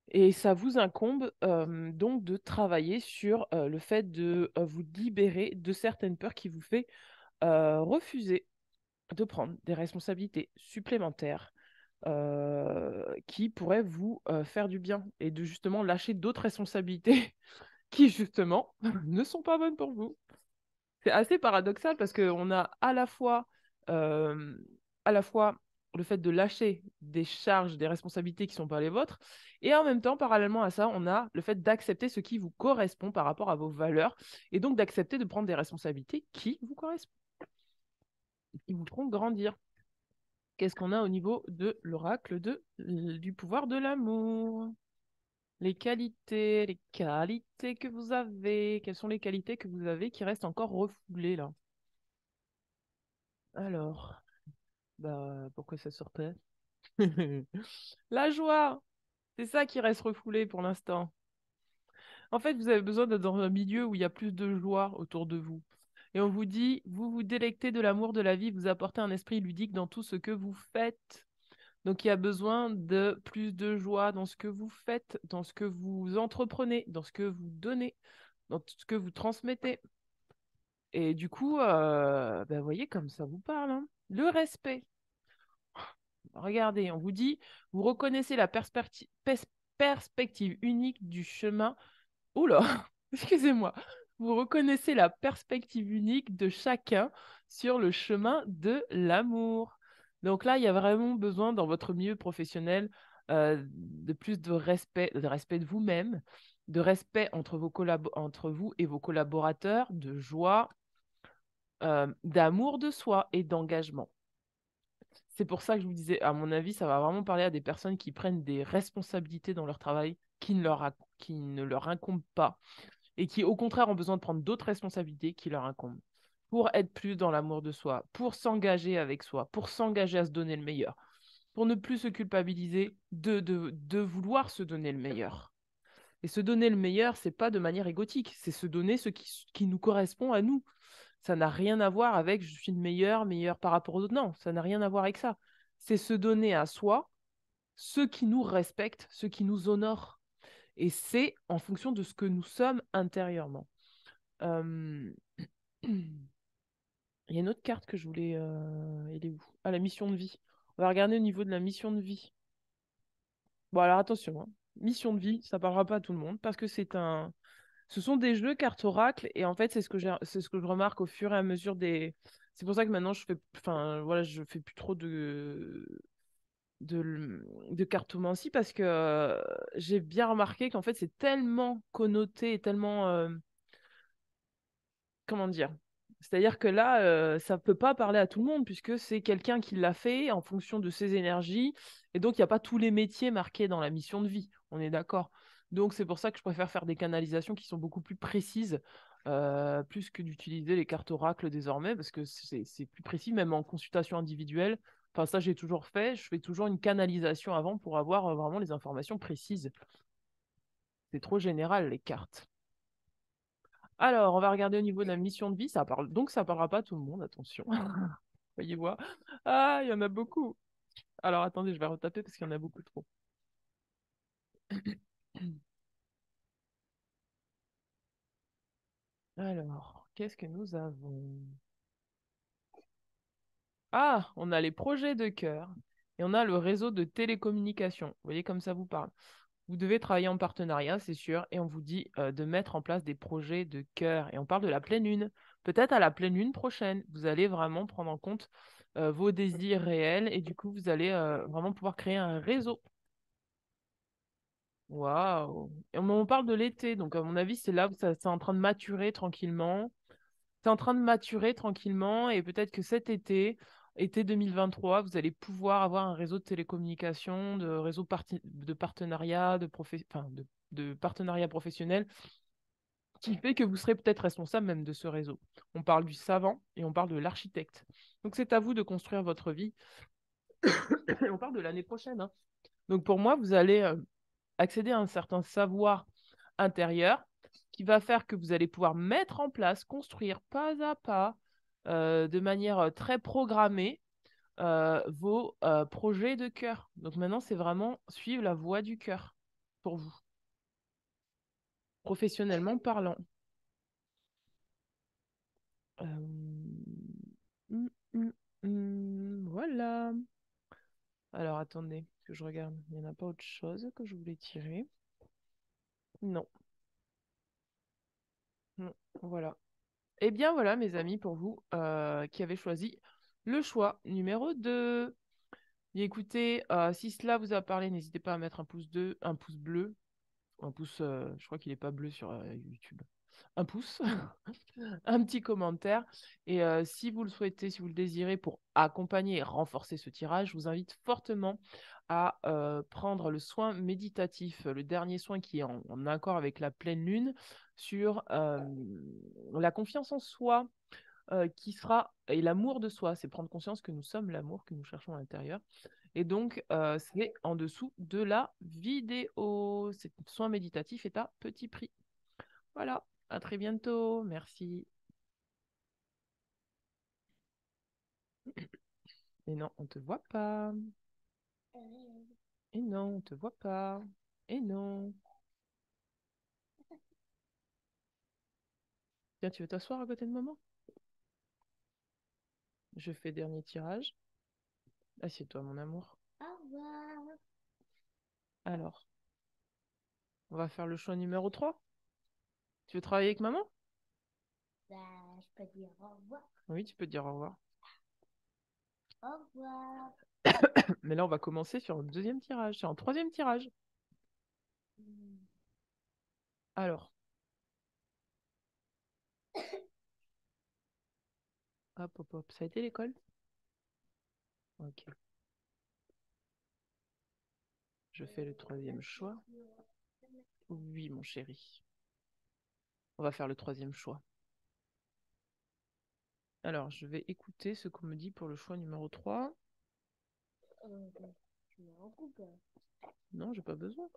Et ça vous incombe donc de travailler sur le fait de vous libérer de certaines peurs qui vous fait refuser de prendre des responsabilités supplémentaires qui pourraient vous faire du bien et de justement lâcher d'autres responsabilités qui justement ne sont pas bonnes pour vous. C'est assez paradoxal parce qu'on a euh, à la fois le fait de lâcher des charges, des responsabilités qui ne sont pas les vôtres, et en même temps, parallèlement à ça, on a le fait d'accepter ce qui vous correspond par rapport à vos valeurs, et donc d'accepter de prendre des responsabilités qui vous correspondent, qui vous feront grandir. Qu'est-ce qu'on a au niveau de l'oracle du pouvoir de l'amour? Les qualités que vous avez. Quelles sont les qualités que vous avez qui restent encore refoulées là? Alors, bah, pourquoi ça sortait? La joie, c'est ça qui reste refoulé pour l'instant. En fait, vous avez besoin d'être dans un milieu où il y a plus de joie autour de vous. Et on vous dit, vous vous délectez de l'amour de la vie, vous apportez un esprit ludique dans tout ce que vous faites. Donc, il y a besoin de plus de joie dans ce que vous faites, dans ce que vous entreprenez, dans ce que vous donnez, dans tout ce que vous transmettez. Et du coup, vous voyez comme ça vous parle, hein. Le respect. Regardez, on vous dit, vous reconnaissez la perspective unique du chemin. Oula, excusez-moi. Vous reconnaissez la perspective unique de chacun sur le chemin de l'amour. Donc là, il y a vraiment besoin dans votre milieu professionnel de plus de respect de vous-même, de respect entre vous et vos collaborateurs, de joie, d'amour de soi et d'engagement. C'est pour ça que je vous disais, à mon avis, ça va vraiment parler à des personnes qui prennent des responsabilités dans leur travail qui ne leur incombent pas et qui, au contraire, ont besoin de prendre d'autres responsabilités qui leur incombent pour être plus dans l'amour de soi, pour s'engager avec soi, pour s'engager à se donner le meilleur, pour ne plus se culpabiliser de vouloir se donner le meilleur. Et se donner le meilleur, c'est pas de manière égotique, c'est se donner ce qui nous correspond à nous. Ça n'a rien à voir avec je suis le meilleur, meilleur par rapport aux autres. Non, ça n'a rien à voir avec ça. C'est se donner à soi ce qui nous respecte, ce qui nous honore. Et c'est en fonction de ce que nous sommes intérieurement. Euh, Il y a une autre carte que je voulais. Elle est où? Ah, la mission de vie. On va regarder au niveau de la mission de vie. Bon, alors attention, hein. Mission de vie, ça parlera pas à tout le monde parce que ce sont des jeux cartes oracle et en fait, c'est ce que je remarque au fur et à mesure des. C'est pour ça que maintenant, enfin, voilà, je fais plus trop de cartomancie parce que j'ai bien remarqué qu'en fait, c'est tellement connoté et tellement comment dire? C'est-à-dire que là, ça ne peut pas parler à tout le monde puisque c'est quelqu'un qui l'a fait en fonction de ses énergies. Et donc, il n'y a pas tous les métiers marqués dans la mission de vie. On est d'accord. Donc, c'est pour ça que je préfère faire des canalisations qui sont beaucoup plus précises, plus que d'utiliser les cartes oracles désormais, parce que c'est plus précis, même en consultation individuelle. Enfin, ça, j'ai toujours fait. Je fais toujours une canalisation avant pour avoir vraiment les informations précises. C'est trop général, les cartes. Alors, on va regarder au niveau de la mission de vie. Ça parle, donc, ça parlera pas à tout le monde, attention. Voyez voir. Ah, il y en a beaucoup. Alors, attendez, je vais retaper parce qu'il y en a beaucoup trop. Alors, qu'est-ce que nous avons? Ah, on a les projets de cœur et on a le réseau de télécommunications. Vous voyez comme ça vous parle. Vous devez travailler en partenariat, c'est sûr, et on vous dit de mettre en place des projets de cœur. Et on parle de la pleine lune. Peut-être à la pleine lune prochaine, vous allez vraiment prendre en compte vos désirs réels et du coup, vous allez vraiment pouvoir créer un réseau. Waouh! Et on parle de l'été, donc à mon avis, c'est là où c'est en train de maturer tranquillement. C'est en train de maturer tranquillement et peut-être que cet été, été 2023, vous allez pouvoir avoir un réseau de télécommunications, de réseau de partenariat, enfin, de partenariat professionnel qui fait que vous serez peut-être responsable même de ce réseau. On parle du savant et on parle de l'architecte. Donc c'est à vous de construire votre vie. Et on parle de l'année prochaine, hein. Donc pour moi, vous allez accéder à un certain savoir intérieur qui va faire que vous allez pouvoir mettre en place, construire pas à pas, de manière très programmée, vos projets de cœur. Donc maintenant, c'est vraiment suivre la voie du cœur pour vous, professionnellement parlant. Euh, voilà. Alors attendez que je regarde. Il n'y en a pas autre chose que je voulais tirer. Non. Non. Voilà. Eh bien voilà, mes amis, pour vous qui avez choisi le choix numéro 2. Et écoutez, si cela vous a parlé, n'hésitez pas à mettre un pouce bleu, un pouce, je crois qu'il n'est pas bleu sur YouTube, un pouce, un petit commentaire. Et si vous le souhaitez, si vous le désirez, pour accompagner et renforcer ce tirage, je vous invite fortement à prendre le soin méditatif, le dernier soin qui est en accord avec la pleine lune, sur la confiance en soi, qui sera, et l'amour de soi, c'est prendre conscience que nous sommes l'amour que nous cherchons à l'intérieur. Et donc, c'est en dessous de la vidéo. Ce soin méditatif est à petit prix. Voilà, à très bientôt. Merci. Et non, on te voit pas. Et non, on te voit pas. Et non. Tiens, tu veux t'asseoir à côté de maman? Je fais dernier tirage. Assieds-toi, mon amour. Au revoir. Alors, on va faire le choix numéro 3. Tu veux travailler avec maman? Bah, je peux dire au revoir. Oui, tu peux te dire au revoir. Au revoir. Mais là, on va commencer sur un deuxième tirage, sur un troisième tirage. Hmm. Alors, hop, hop, hop. Ça a été l'école? Ok. Je fais le troisième choix. Oui, mon chéri. On va faire le troisième choix. Alors, je vais écouter ce qu'on me dit pour le choix numéro 3. Bah, tu me recoupes. Non, j'ai pas besoin.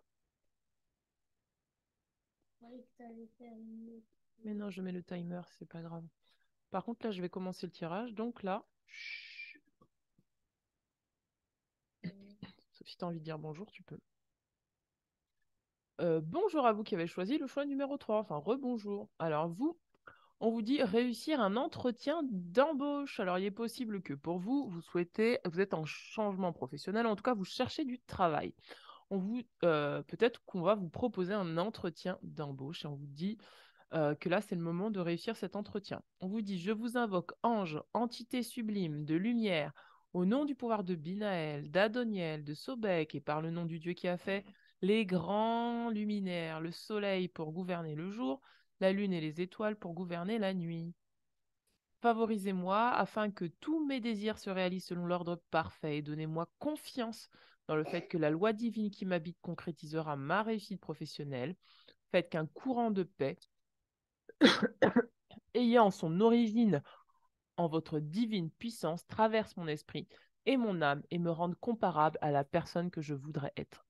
Je croyais que t'allais faire une autre. Mais non, je mets le timer, c'est pas grave. Par contre, là, je vais commencer le tirage. Donc là, chut. Sauf si tu as envie de dire bonjour, tu peux. Bonjour à vous qui avez choisi le choix numéro 3. Enfin, rebonjour. Alors, vous, on vous dit réussir un entretien d'embauche. Alors, il est possible que pour vous, vous êtes en changement professionnel, en tout cas, vous cherchez du travail. Peut-être qu'on va vous proposer un entretien d'embauche et on vous dit que là, c'est le moment de réussir cet entretien. On vous dit, je vous invoque ange, entité sublime, de lumière, au nom du pouvoir de Binaël, d'Adoniel, de Sobek, et par le nom du Dieu qui a fait les grands luminaires, le soleil pour gouverner le jour, la lune et les étoiles pour gouverner la nuit. Favorisez-moi afin que tous mes désirs se réalisent selon l'ordre parfait et donnez-moi confiance dans le fait que la loi divine qui m'habite concrétisera ma réussite professionnelle. Faites qu'un courant de paix ayant son origine en votre divine puissance traverse mon esprit et mon âme et me rende comparable à la personne que je voudrais être.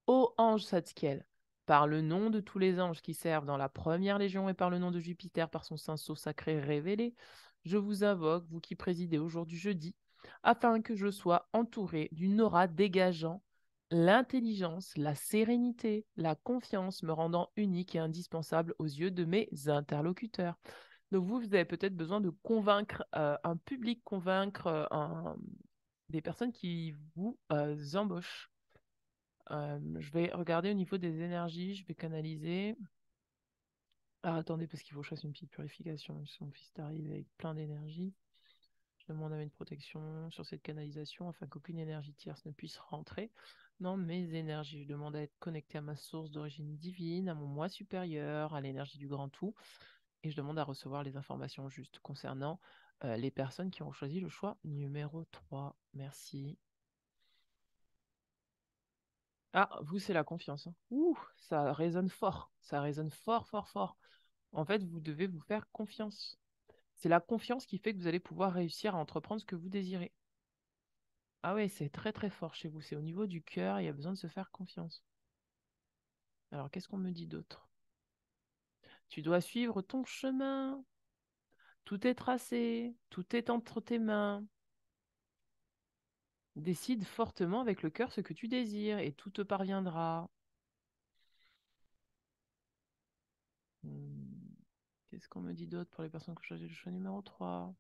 Ô ange Satskiel, par le nom de tous les anges qui servent dans la première légion et par le nom de Jupiter, par son saint sceau sacré révélé, je vous invoque, vous qui présidez aujourd'hui jeudi, afin que je sois entouré d'une aura dégageant l'intelligence, la sérénité, la confiance, me rendant unique et indispensable aux yeux de mes interlocuteurs. Donc vous avez peut-être besoin de convaincre un public, convaincre des personnes qui vous embauchent. Je vais regarder au niveau des énergies, je vais canaliser. Ah, attendez, parce qu'il faut que je fasse une petite purification. Son fils arrive avec plein d'énergie. Je demande à une protection sur cette canalisation afin qu'aucune énergie tierce ne puisse rentrer dans mes énergies. Je demande à être connecté à ma source d'origine divine, à mon moi supérieur, à l'énergie du grand tout. Et je demande à recevoir les informations justes concernant les personnes qui ont choisi le choix numéro 3. Merci. Ah, vous, c'est la confiance, hein. Ouh, ça résonne fort. Ça résonne fort, fort, fort. En fait, vous devez vous faire confiance. C'est la confiance qui fait que vous allez pouvoir réussir à entreprendre ce que vous désirez. Ah ouais, c'est très, très fort chez vous. C'est au niveau du cœur, il y a besoin de se faire confiance. Alors, qu'est-ce qu'on me dit d'autre? Tu dois suivre ton chemin. Tout est tracé. Tout est entre tes mains. Décide fortement avec le cœur ce que tu désires et tout te parviendra. Hmm. Qu'est-ce qu'on me dit d'autre pour les personnes qui ont choisi le choix numéro 3?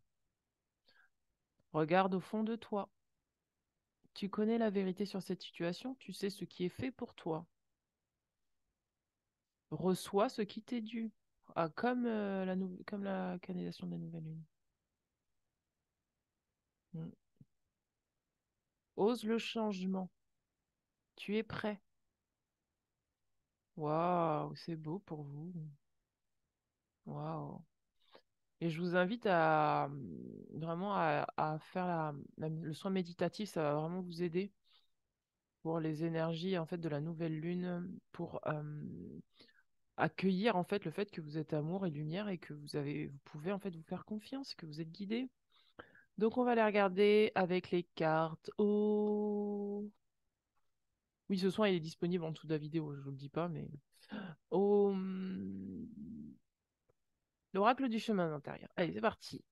Regarde au fond de toi. Tu connais la vérité sur cette situation, tu sais ce qui est fait pour toi. Reçois ce qui t'est dû. Ah, comme la canalisation de la nouvelle lune. Mm. Ose le changement. Tu es prêt. Waouh, c'est beau pour vous. Waouh. Et je vous invite à vraiment à faire le soin méditatif, ça va vraiment vous aider pour les énergies en fait de la nouvelle lune, pour accueillir en fait le fait que vous êtes amour et lumière et que vous pouvez en fait vous faire confiance, que vous êtes guidé. Donc on va les regarder avec les cartes. Oh, oui, ce soin il est disponible en dessous de la vidéo, je vous le dis pas, mais oh, l'oracle du chemin intérieur. Allez, c'est parti.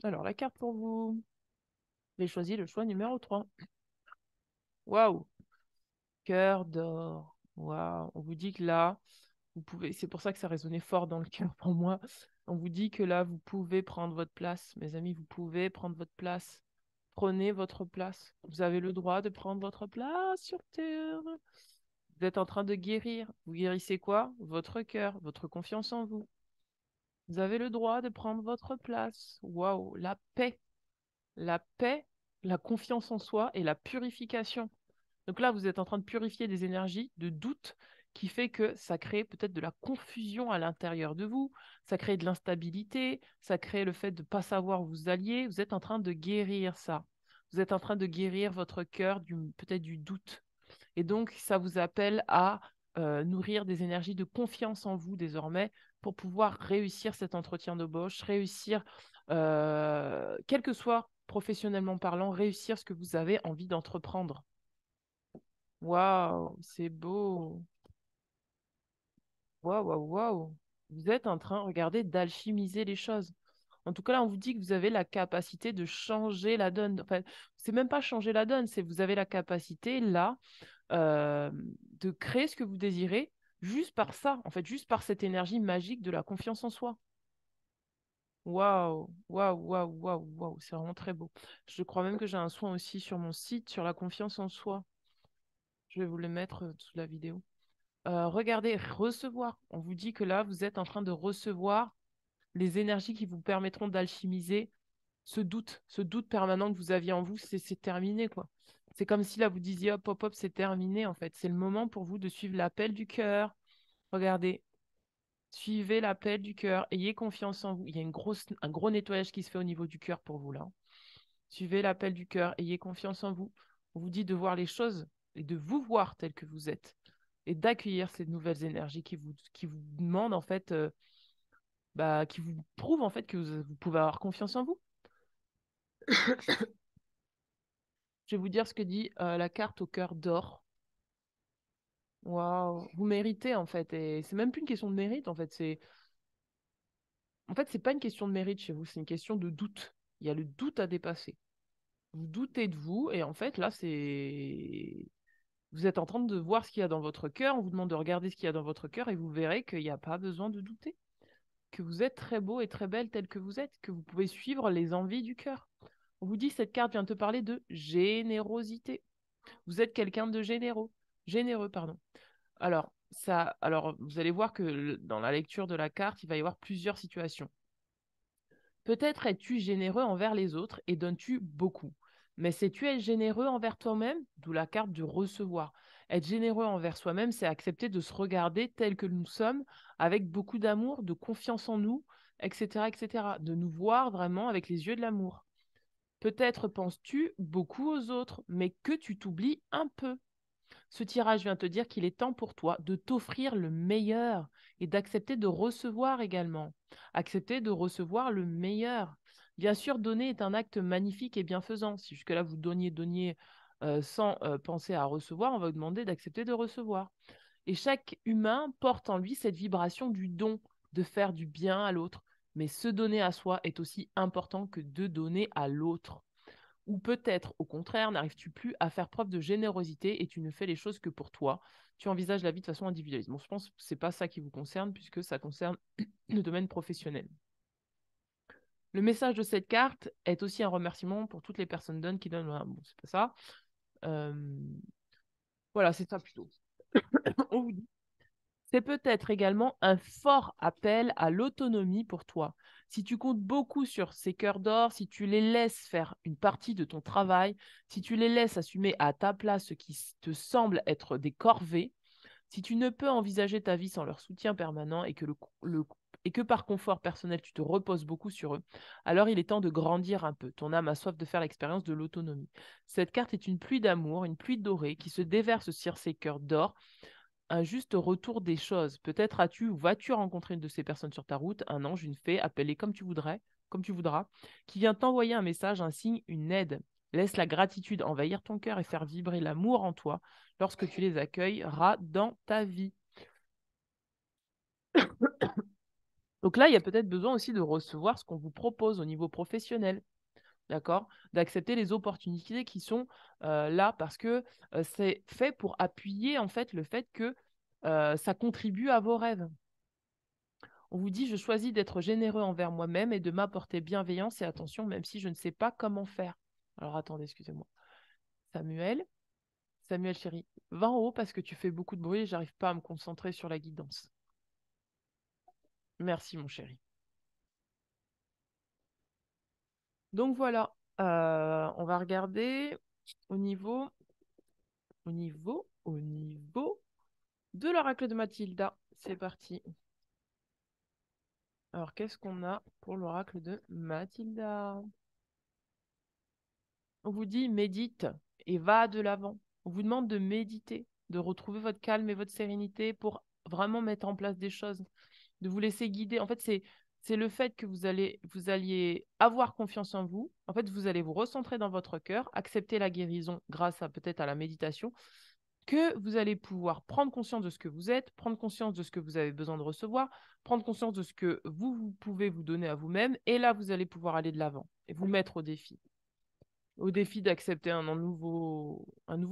Alors la carte pour vous. Vous avez choisi le choix numéro 3. Waouh, cœur d'or. Waouh, on vous dit que là, vous pouvez, c'est pour ça que ça résonnait fort dans le cœur pour moi. On vous dit que là, vous pouvez prendre votre place, mes amis, vous pouvez prendre votre place. Prenez votre place. Vous avez le droit de prendre votre place sur Terre. Vous êtes en train de guérir. Vous guérissez quoi? Votre cœur, votre confiance en vous. Vous avez le droit de prendre votre place. Waouh, la paix, la confiance en soi et la purification. Donc là, vous êtes en train de purifier des énergies de doute qui fait que ça crée peut-être de la confusion à l'intérieur de vous, ça crée de l'instabilité, ça crée le fait de ne pas savoir où vous alliez. Vous êtes en train de guérir ça. Vous êtes en train de guérir votre cœur peut-être du doute. Et donc, ça vous appelle à nourrir des énergies de confiance en vous désormais pour pouvoir réussir cet entretien d'embauche, réussir, quel que soit professionnellement parlant, réussir ce que vous avez envie d'entreprendre. Waouh, c'est beau. Waouh, waouh, waouh. Vous êtes en train, regardez, d'alchimiser les choses. En tout cas, là, on vous dit que vous avez la capacité de changer la donne. Enfin, c'est même pas changer la donne, c'est vous avez la capacité, là, euh, de créer ce que vous désirez juste par ça, en fait, juste par cette énergie magique de la confiance en soi. Waouh, waouh, waouh, waouh, waouh, c'est vraiment très beau. Je crois même que j'ai un soin aussi sur mon site sur la confiance en soi. Je vais vous le mettre sous la vidéo. Regardez, recevoir. On vous dit que là, vous êtes en train de recevoir les énergies qui vous permettront d'alchimiser ce doute permanent que vous aviez en vous, c'est terminé, quoi. C'est comme si là, vous disiez, hop, hop, hop, c'est terminé, en fait. C'est le moment pour vous de suivre l'appel du cœur. Regardez, suivez l'appel du cœur, ayez confiance en vous. Il y a un gros nettoyage qui se fait au niveau du cœur pour vous, là. Suivez l'appel du cœur, ayez confiance en vous. On vous dit de voir les choses et de vous voir tel que vous êtes et d'accueillir ces nouvelles énergies qui vous demandent, en fait, qui vous prouvent, en fait, que vous pouvez avoir confiance en vous. Je vais vous dire ce que dit la carte au cœur d'or. Waouh, vous méritez en fait, et c'est même plus une question de mérite en fait. C'est pas une question de mérite chez vous, c'est une question de doute. Il y a le doute à dépasser. Vous doutez de vous, et en fait là vous êtes en train de voir ce qu'il y a dans votre cœur. On vous demande de regarder ce qu'il y a dans votre cœur, et vous verrez qu'il n'y a pas besoin de douter, que vous êtes très beau et très belle tel que vous êtes, que vous pouvez suivre les envies du cœur. On vous dit cette carte vient te parler de générosité. Vous êtes quelqu'un de généreux, pardon. Alors, vous allez voir que dans la lecture de la carte, il va y avoir plusieurs situations. Peut-être es-tu généreux envers les autres et donnes-tu beaucoup. Mais sais-tu être généreux envers toi-même? D'où la carte du recevoir. Être généreux envers soi-même, c'est accepter de se regarder tel que nous sommes, avec beaucoup d'amour, de confiance en nous, etc., etc. De nous voir vraiment avec les yeux de l'amour. Peut-être penses-tu beaucoup aux autres, mais que tu t'oublies un peu. Ce tirage vient te dire qu'il est temps pour toi de t'offrir le meilleur et d'accepter de recevoir également. Accepter de recevoir le meilleur. Bien sûr, donner est un acte magnifique et bienfaisant. Si jusque-là vous donniez sans penser à recevoir, on va vous demander d'accepter de recevoir. Et chaque humain porte en lui cette vibration du don, de faire du bien à l'autre. Mais se donner à soi est aussi important que de donner à l'autre. Ou peut-être, au contraire, n'arrives-tu plus à faire preuve de générosité et tu ne fais les choses que pour toi. Tu envisages la vie de façon individualiste. Bon, je pense que ce n'est pas ça qui vous concerne puisque ça concerne le domaine professionnel. Le message de cette carte est aussi un remerciement pour toutes les personnes donnes qui donnent. Bon, c'est pas ça. Euh, Voilà, c'est ça plutôt. On vous dit C'est peut-être également un fort appel à l'autonomie pour toi. Si tu comptes beaucoup sur ces cœurs d'or, si tu les laisses faire une partie de ton travail, si tu les laisses assumer à ta place ce qui te semble être des corvées, si tu ne peux envisager ta vie sans leur soutien permanent et que, et que par confort personnel, tu te reposes beaucoup sur eux, alors il est temps de grandir un peu. Ton âme a soif de faire l'expérience de l'autonomie. Cette carte est une pluie d'amour, une pluie dorée qui se déverse sur ces cœurs d'or, un juste retour des choses. Peut-être as-tu ou vas-tu rencontrer une de ces personnes sur ta route, un ange, une fée, appelée comme tu voudrais, comme tu voudras, qui vient t'envoyer un message, un signe, une aide. Laisse la gratitude envahir ton cœur et faire vibrer l'amour en toi lorsque tu les accueilleras dans ta vie. Donc là, il y a peut-être besoin aussi de recevoir ce qu'on vous propose au niveau professionnel, d'accord? D'accepter les opportunités qui sont là parce que c'est fait pour appuyer en fait le fait que ça contribue à vos rêves. On vous dit, je choisis d'être généreux envers moi-même et de m'apporter bienveillance et attention, même si je ne sais pas comment faire. Alors attendez, excusez-moi. Samuel, Samuel chéri, va en haut parce que tu fais beaucoup de bruit et j'arrive pas à me concentrer sur la guidance. Merci mon chéri. Donc voilà, on va regarder au niveau, au niveau de l'oracle de Mathilda. C'est parti. Alors, qu'est-ce qu'on a pour l'oracle de Mathilda? On vous dit médite et va de l'avant. On vous demande de méditer, de retrouver votre calme et votre sérénité pour vraiment mettre en place des choses, de vous laisser guider. En fait, c'est le fait que vous alliez avoir confiance en vous. En fait, vous allez vous recentrer dans votre cœur, accepter la guérison grâce à peut-être à la méditation, que vous allez pouvoir prendre conscience de ce que vous êtes, prendre conscience de ce que vous avez besoin de recevoir, prendre conscience de ce que vous pouvez vous donner à vous-même, et là, vous allez pouvoir aller de l'avant et vous mettre au défi d'accepter un nouveau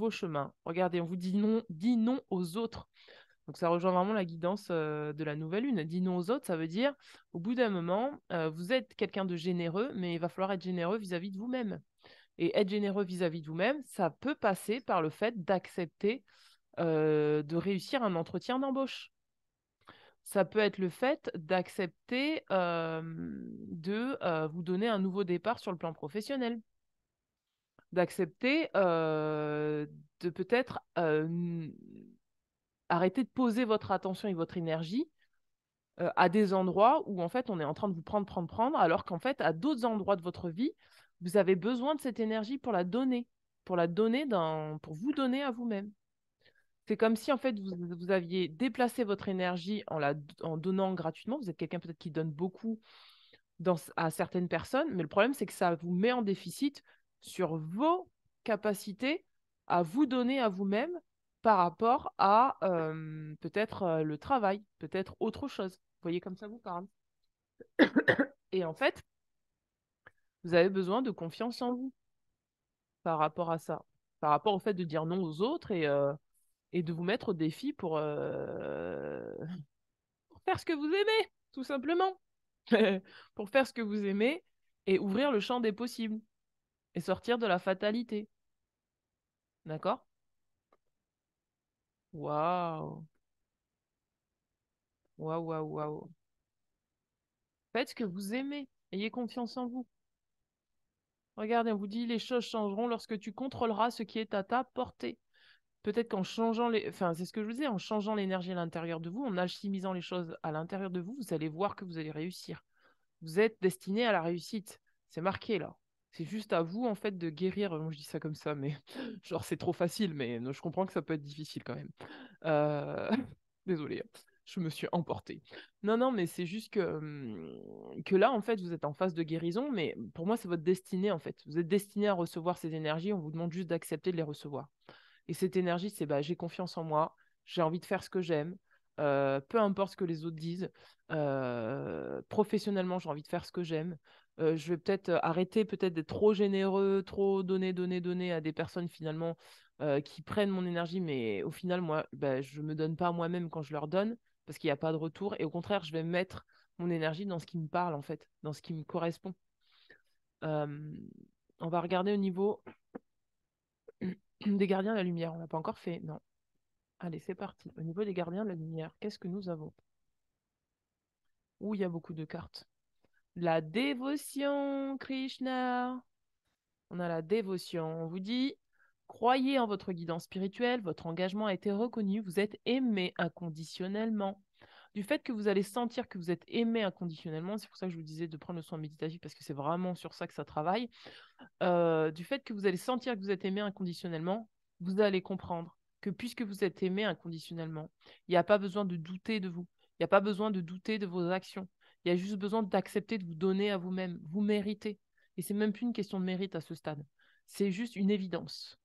chemin. Regardez, on vous dit non aux autres. Donc ça rejoint vraiment la guidance de la nouvelle lune. Dit non aux autres, ça veut dire, au bout d'un moment, vous êtes quelqu'un de généreux, mais il va falloir être généreux vis-à-vis de vous-même. Et être généreux vis-à-vis de vous-même, ça peut passer par le fait d'accepter de réussir un entretien d'embauche. Ça peut être le fait d'accepter de vous donner un nouveau départ sur le plan professionnel, d'accepter de peut-être arrêter de poser votre attention et votre énergie à des endroits où en fait on est en train de vous prendre, alors qu'en fait à d'autres endroits de votre vie, vous avez besoin de cette énergie pour la donner pour vous donner à vous-même. C'est comme si en fait vous aviez déplacé votre énergie en donnant gratuitement. Vous êtes quelqu'un peut-être qui donne beaucoup à certaines personnes, mais le problème c'est que ça vous met en déficit sur vos capacités à vous donner à vous-même par rapport à peut-être le travail, peut-être autre chose. Vous voyez comme ça vous parle. Et en fait, vous avez besoin de confiance en vous par rapport à ça, par rapport au fait de dire non aux autres et de vous mettre au défi pour faire ce que vous aimez, tout simplement. Pour faire ce que vous aimez et ouvrir le champ des possibles et sortir de la fatalité. D'accord? Waouh! Waouh, waouh, waouh. Faites ce que vous aimez. Ayez confiance en vous. Regardez, on vous dit les choses changeront lorsque tu contrôleras ce qui est à ta portée. Peut-être qu'en changeant les. Enfin, c'est ce que je vous disais, en changeant l'énergie à l'intérieur de vous, en alchimisant les choses à l'intérieur de vous, vous allez voir que vous allez réussir. Vous êtes destiné à la réussite. C'est marqué là. C'est juste à vous, en fait, de guérir. Moi, je dis ça comme ça, mais genre, c'est trop facile, mais je comprends que ça peut être difficile quand même. Euh... Désolée, je me suis emportée. Non, non, mais c'est juste que là, en fait, vous êtes en phase de guérison, mais pour moi, c'est votre destinée, en fait. Vous êtes destiné à recevoir ces énergies, on vous demande juste d'accepter de les recevoir. Et cette énergie, c'est bah, j'ai confiance en moi, j'ai envie de faire ce que j'aime, peu importe ce que les autres disent. Professionnellement, j'ai envie de faire ce que j'aime. Je vais peut-être arrêter peut-être d'être trop généreux, trop donner à des personnes finalement qui prennent mon énergie, mais au final, moi, bah, je me donne pas à moi-même quand je leur donne parce qu'il n'y a pas de retour. Et au contraire, je vais mettre mon énergie dans ce qui me parle, en fait, dans ce qui me correspond. Euh, on va regarder au niveau des gardiens de la lumière. On l'a pas encore fait, non. Allez, c'est parti. Au niveau des gardiens de la lumière, qu'est-ce que nous avons? Ouh, il y a beaucoup de cartes. La dévotion, Krishna. On a la dévotion. On vous dit, croyez en votre guidance spirituelle, votre engagement a été reconnu, vous êtes aimé inconditionnellement. Du fait que vous allez sentir que vous êtes aimé inconditionnellement, c'est pour ça que je vous disais de prendre le soin méditatif parce que c'est vraiment sur ça que ça travaille. Du fait que vous allez sentir que vous êtes aimé inconditionnellement, vous allez comprendre que puisque vous êtes aimé inconditionnellement, il n'y a pas besoin de douter de vous. Il n'y a pas besoin de douter de vos actions. Il y a juste besoin d'accepter de vous donner à vous-même. Vous méritez. Et c'est même plus une question de mérite à ce stade. C'est juste une évidence.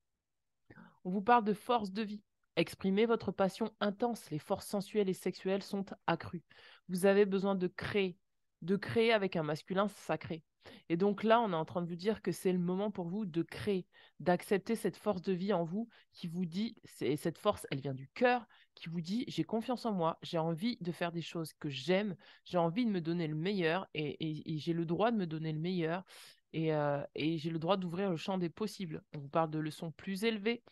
On vous parle de force de vie. Exprimez votre passion intense. Les forces sensuelles et sexuelles sont accrues. Vous avez besoin de créer avec un masculin sacré. Et donc là, on est en train de vous dire que c'est le moment pour vous de créer, d'accepter cette force de vie en vous qui vous dit, cette force, elle vient du cœur, qui vous dit, j'ai confiance en moi, j'ai envie de faire des choses que j'aime, j'ai envie de me donner le meilleur et j'ai le droit de me donner le meilleur et j'ai le droit d'ouvrir le champ des possibles. On vous parle de leçons plus élevées,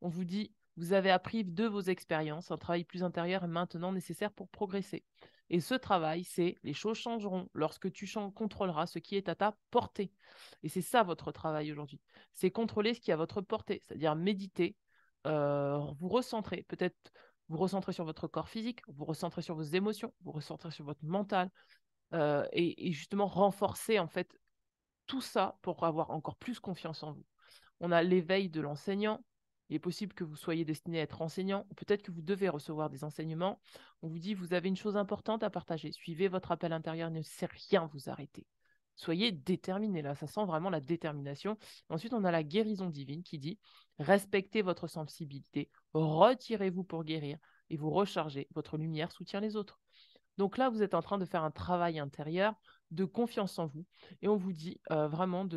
on vous dit, vous avez appris de vos expériences, un travail plus intérieur est maintenant nécessaire pour progresser. Et ce travail, c'est les choses changeront lorsque tu contrôleras ce qui est à ta portée. Et c'est ça votre travail aujourd'hui. C'est contrôler ce qui est à votre portée, c'est-à-dire méditer, vous recentrer, peut-être vous recentrer sur votre corps physique, vous recentrer sur vos émotions, vous recentrer sur votre mental, et justement renforcer en fait tout ça pour avoir encore plus confiance en vous. On a l'éveil de l'enseignant. Il est possible que vous soyez destiné à être enseignant, ou peut-être que vous devez recevoir des enseignements. On vous dit, vous avez une chose importante à partager. Suivez votre appel intérieur, ne sait rien vous arrêter. Soyez déterminé, là, ça sent vraiment la détermination. Ensuite, on a la guérison divine qui dit, respectez votre sensibilité, retirez-vous pour guérir et vous rechargez. Votre lumière soutient les autres. Donc là, vous êtes en train de faire un travail intérieur de confiance en vous. Et on vous dit vraiment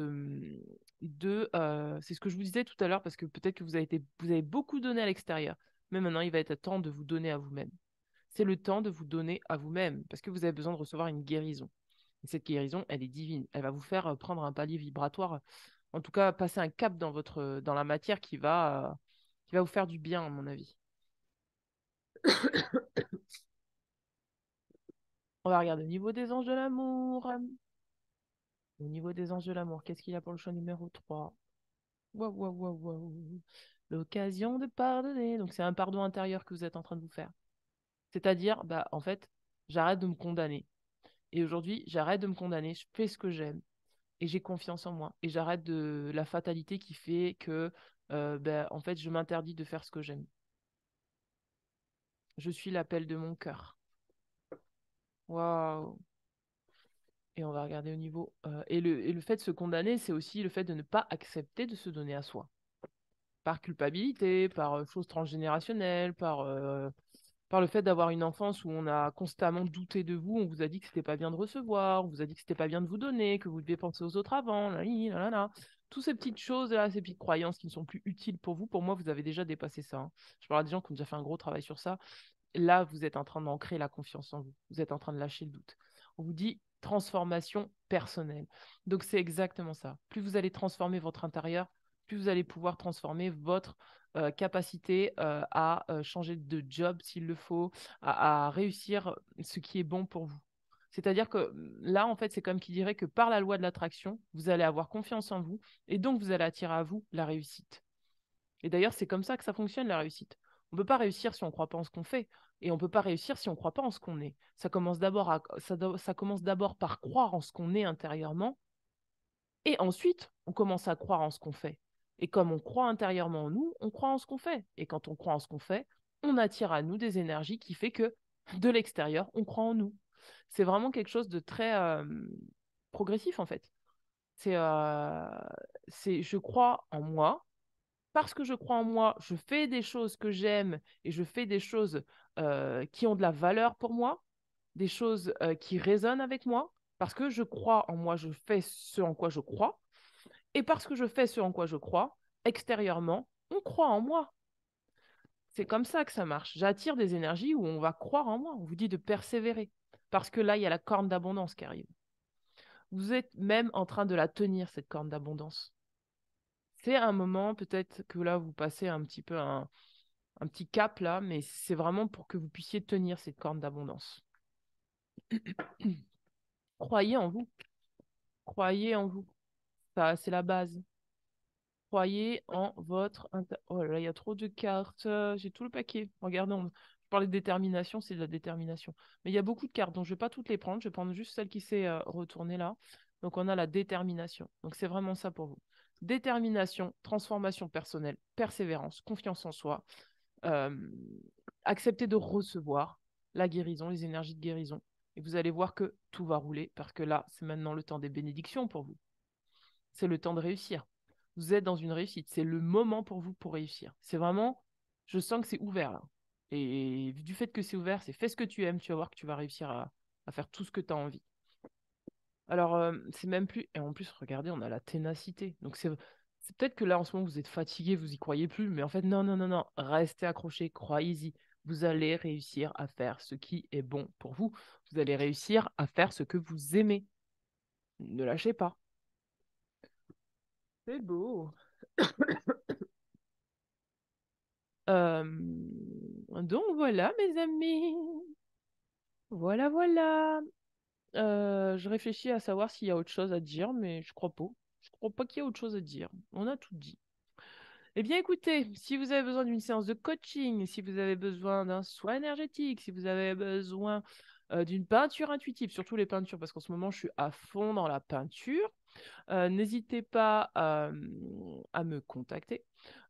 c'est ce que je vous disais tout à l'heure, parce que peut-être que vous avez beaucoup donné à l'extérieur, mais maintenant, il va être temps de vous donner à vous-même. C'est le temps de vous donner à vous-même, parce que vous avez besoin de recevoir une guérison. Et cette guérison, elle est divine. Elle va vous faire prendre un palier vibratoire, en tout cas, passer un cap dans la matière qui va vous faire du bien, à mon avis. On va regarder au niveau des anges de l'amour. Au niveau des anges de l'amour, qu'est-ce qu'il y a pour le choix numéro 3? Waouh, waouh, waouh, waouh. L'occasion de pardonner. Donc, c'est un pardon intérieur que vous êtes en train de vous faire. C'est-à-dire, bah, en fait, j'arrête de me condamner. Et aujourd'hui, j'arrête de me condamner. Je fais ce que j'aime. Et j'ai confiance en moi. Et j'arrête de la fatalité qui fait que, bah, en fait, je m'interdis de faire ce que j'aime. Je suis l'appel de mon cœur. Waouh. Et on va regarder au niveau. Et le fait de se condamner, c'est aussi le fait de ne pas accepter de se donner à soi. Par culpabilité, par choses transgénérationnelles, par le fait d'avoir une enfance où on a constamment douté de vous, on vous a dit que c'était pas bien de recevoir, on vous a dit que c'était pas bien de vous donner, que vous deviez penser aux autres avant, là, là, là, là. Toutes ces petites choses-là, ces petites croyances qui ne sont plus utiles pour moi, vous avez déjà dépassé ça, hein. Je parle à des gens qui ont déjà fait un gros travail sur ça. Là, vous êtes en train d'ancrer la confiance en vous. Vous êtes en train de lâcher le doute. On vous dit transformation personnelle. Donc, c'est exactement ça. Plus vous allez transformer votre intérieur, plus vous allez pouvoir transformer votre capacité à changer de job s'il le faut, à réussir ce qui est bon pour vous. C'est-à-dire que là, en fait, c'est comme qui dirait que par la loi de l'attraction, vous allez avoir confiance en vous et donc vous allez attirer à vous la réussite. Et d'ailleurs, c'est comme ça que ça fonctionne, la réussite. On ne peut pas réussir si on ne croit pas en ce qu'on fait. Et on ne peut pas réussir si on ne croit pas en ce qu'on est. Ça commence d'abord par croire en ce qu'on est intérieurement. Et ensuite, on commence à croire en ce qu'on fait. Et comme on croit intérieurement en nous, on croit en ce qu'on fait. Et quand on croit en ce qu'on fait, on attire à nous des énergies qui fait que de l'extérieur, on croit en nous. C'est vraiment quelque chose de très progressif, en fait. C'est, euh, je crois en moi, parce que je crois en moi, je fais des choses que j'aime et je fais des choses qui ont de la valeur pour moi, des choses qui résonnent avec moi, parce que je crois en moi, je fais ce en quoi je crois, et parce que je fais ce en quoi je crois, extérieurement, on croit en moi. C'est comme ça que ça marche. J'attire des énergies où on va croire en moi. On vous dit de persévérer, parce que là, il y a la corne d'abondance qui arrive. Vous êtes même en train de la tenir, cette corne d'abondance. C'est un moment, peut-être que là, vous passez un petit peu un petit cap là, mais c'est vraiment pour que vous puissiez tenir cette corne d'abondance. Croyez en vous. Croyez en vous. Ça, c'est la base. Croyez en votre... Oh là là, il y a trop de cartes. J'ai tout le paquet. Regardez, je parlais de détermination, c'est de la détermination. Mais il y a beaucoup de cartes, donc je ne vais pas toutes les prendre. Je vais prendre juste celle qui s'est retournée là. Donc on a la détermination. Donc c'est vraiment ça pour vous. Détermination, transformation personnelle, persévérance, confiance en soi, euh, accepter de recevoir la guérison, les énergies de guérison. Et vous allez voir que tout va rouler parce que là, c'est maintenant le temps des bénédictions pour vous. C'est le temps de réussir. Vous êtes dans une réussite. C'est le moment pour vous pour réussir. C'est vraiment, je sens que c'est ouvert là. Et du fait que c'est ouvert, c'est fais ce que tu aimes, tu vas voir que tu vas réussir à faire tout ce que tu as envie. Alors, c'est même plus. Et en plus, regardez, on a la ténacité. Donc, c'est peut-être que là, en ce moment, vous êtes fatigué, vous y croyez plus. Mais en fait, non, non, non, non. Restez accrochés, croyez-y. Vous allez réussir à faire ce qui est bon pour vous. Vous allez réussir à faire ce que vous aimez. Ne lâchez pas. C'est beau. Euh, Donc voilà, mes amis. Voilà, voilà. Je réfléchis à savoir s'il y a autre chose à dire, mais je crois pas. Je crois pas qu'il y ait autre chose à dire. On a tout dit. Eh bien, écoutez, si vous avez besoin d'une séance de coaching, si vous avez besoin d'un soin énergétique, si vous avez besoin d'une peinture intuitive, surtout les peintures, parce qu'en ce moment, je suis à fond dans la peinture, n'hésitez pas à me contacter.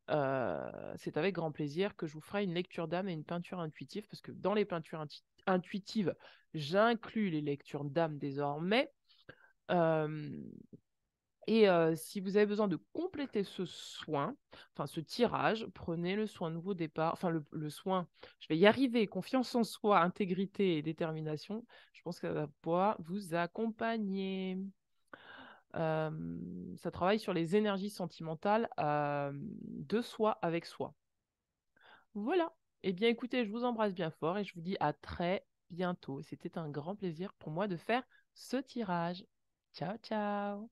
C'est avec grand plaisir que je vous ferai une lecture d'âme et une peinture intuitive, parce que dans les peintures intuitives, j'inclus les lectures d'âme désormais. Euh, si vous avez besoin de compléter ce soin, enfin ce tirage, prenez le soin nouveau départ, enfin le soin, je vais y arriver, confiance en soi, intégrité et détermination. Je pense que ça va pouvoir vous accompagner. Euh, Ça travaille sur les énergies sentimentales de soi avec soi. Voilà. Eh bien, écoutez, je vous embrasse bien fort et je vous dis à très bientôt. C'était un grand plaisir pour moi de faire ce tirage. Ciao, ciao.